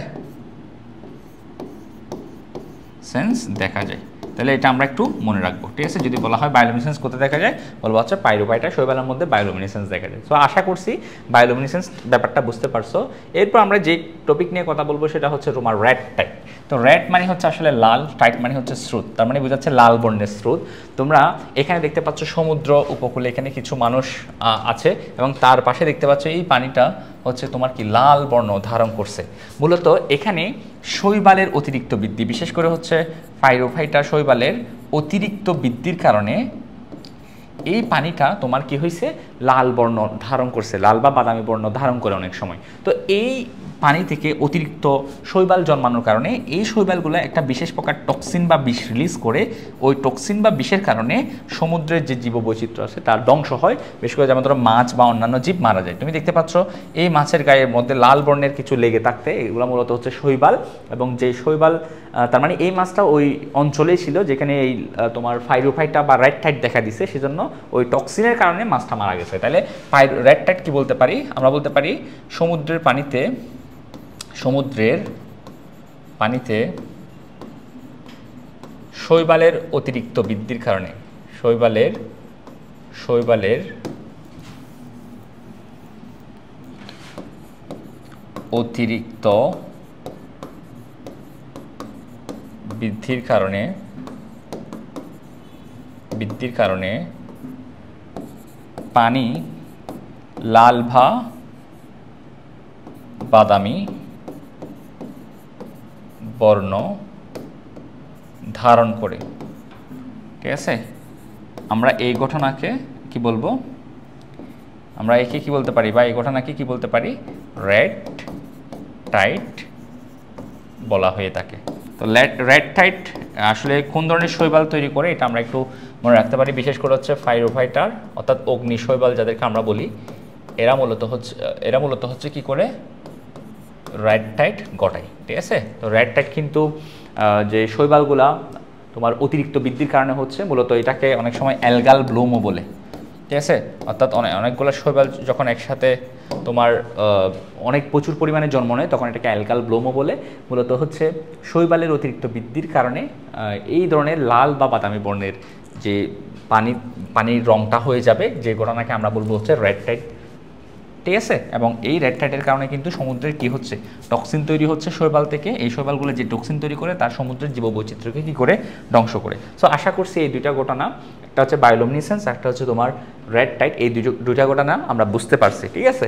সেন্স দেখা যায়। তাহলে এটা আমরা একটু মনে রাখবো, ঠিক আছে। যদি বলা হয় বায়োলুমিনেসেন্স কোথায় দেখা যায়, বলবো হচ্ছে পাইরোফাইটা শৈবালের মধ্যে বায়োলুমিনেসেন্স দেখা যায়। সো আশা করছি বায়োলুমিনেসেন্স ব্যাপারটা বুঝতে পারছো। এরপর আমরা যে টপিক নিয়ে কথা বলবো সেটা হচ্ছে তোমার রেড টাইট। তো রেড মানে হচ্ছে আসলে লাল, টাইট মানে হচ্ছে স্রোত, তার মানে বোঝাচ্ছে লাল বর্ণের স্রোত। তোমরা এখানে দেখতে পাচ্ছ সমুদ্র উপকূলে এখানে কিছু মানুষ আছে এবং তার পাশে দেখতে পাচ্ছ এই পানিটা হচ্ছে তোমার কি লাল বর্ণ ধারণ করছে। মূলত এখানে শৈবালের অতিরিক্ত বৃদ্ধি, বিশেষ করে হচ্ছে পাইরোফাইটা শৈবালের অতিরিক্ত বৃদ্ধির কারণে এই পানিটা তোমার কি হয়েছে, লাল বর্ণ ধারণ করছে, লাল বা বাদামি বর্ণ ধারণ করে অনেক সময়। তো এই পানি থেকে অতিরিক্ত শৈবাল জন্মানোর কারণে এই শৈবালগুলো একটা বিশেষ প্রকার টক্সিন বা বিষ রিলিজ করে, ওই টক্সিন বা বিষের কারণে সমুদ্রের যে জীববৈচিত্র্য আছে তার ধ্বংস হয়। বিশেষ করে যেমন ধরো মাছ বা অন্যান্য জীব মারা যায়। তুমি দেখতে পাচ্ছ এই মাছের গায়ের মধ্যে লাল বর্ণের কিছু লেগে থাকতে, এগুলো মূলত হচ্ছে শৈবাল। এবং যে শৈবাল তার মানে এই মাছটা ওই অঞ্চলেই ছিল যেখানে এই তোমার পাইরোফাইটা বা রেড টাইট দেখা দিছে, সেজন্য ওই টক্সিনের কারণে মাছটা মারা গেছে। তাহলে রেড টাইট কি বলতে পারি, আমরা বলতে পারি সমুদ্রের পানিতে শৈবালের অতিরিক্ত বৃদ্ধির কারণে, শৈবালের অতিরিক্ত বৃদ্ধির কারণে পানি লাল বা বাদামি বর্ণ ধারণ করে, ঠিক আছে। আমরা এই ঘটনাকে কি বলবো, আমরা একে কি বলতে পারি, বা এই ঘটনাকে কি বলতে পারি, রেড টাইট বলা হয়ে থাকে। তো রেড টাইট আসলে কোন ধরনের শৈবাল তৈরি করে এটা আমরা একটু মনে রাখতে পারি। বিশেষ করে হচ্ছে পাইরোফাইটার অর্থাৎ অগ্নি শৈবাল যাদেরকে আমরা বলি, এরা মূলত হচ্ছে কি করে রেড টাইট ঘটায়, ঠিক আছে। তো রেড টাইট কিন্তু যে শৈবালগুলা তোমার অতিরিক্ত বৃদ্ধির কারণে হচ্ছে, মূলত এটাকে অনেক সময় অ্যালগাল ব্লুমও বলে, ঠিক আছে। অর্থাৎ অনেকগুলো শৈবাল যখন একসাথে তোমার অনেক প্রচুর পরিমাণে জন্ম নেয় তখন এটাকে অ্যালগাল ব্লুমও বলে। মূলত হচ্ছে শৈবালের অতিরিক্ত বৃদ্ধির কারণে এই ধরনের লাল বা বাদামি বর্ণের যে পানির রংটা হয়ে যাবে, যে ঘটনাকে আমরা বলবো হচ্ছে রেড টাইট, ঠিক আছে। এবং এই রেড টাইটের কারণে কিন্তু সমুদ্রের কি হচ্ছে, টক্সিন তৈরি হচ্ছে শৈবাল থেকে। এই শৈবালগুলো যে টক্সিন তৈরি করে তার সমুদ্রের জীববৈচিত্র্যকে কি করে ধ্বংস করে। সো আশা করছি এই দুইটা ঘটনা, একটা হচ্ছে বায়োলুমিনেসেন্স, একটা হচ্ছে তোমার রেড টাইট, এই দুইটা ঘটনা আমরা বুঝতে পারছি, ঠিক আছে।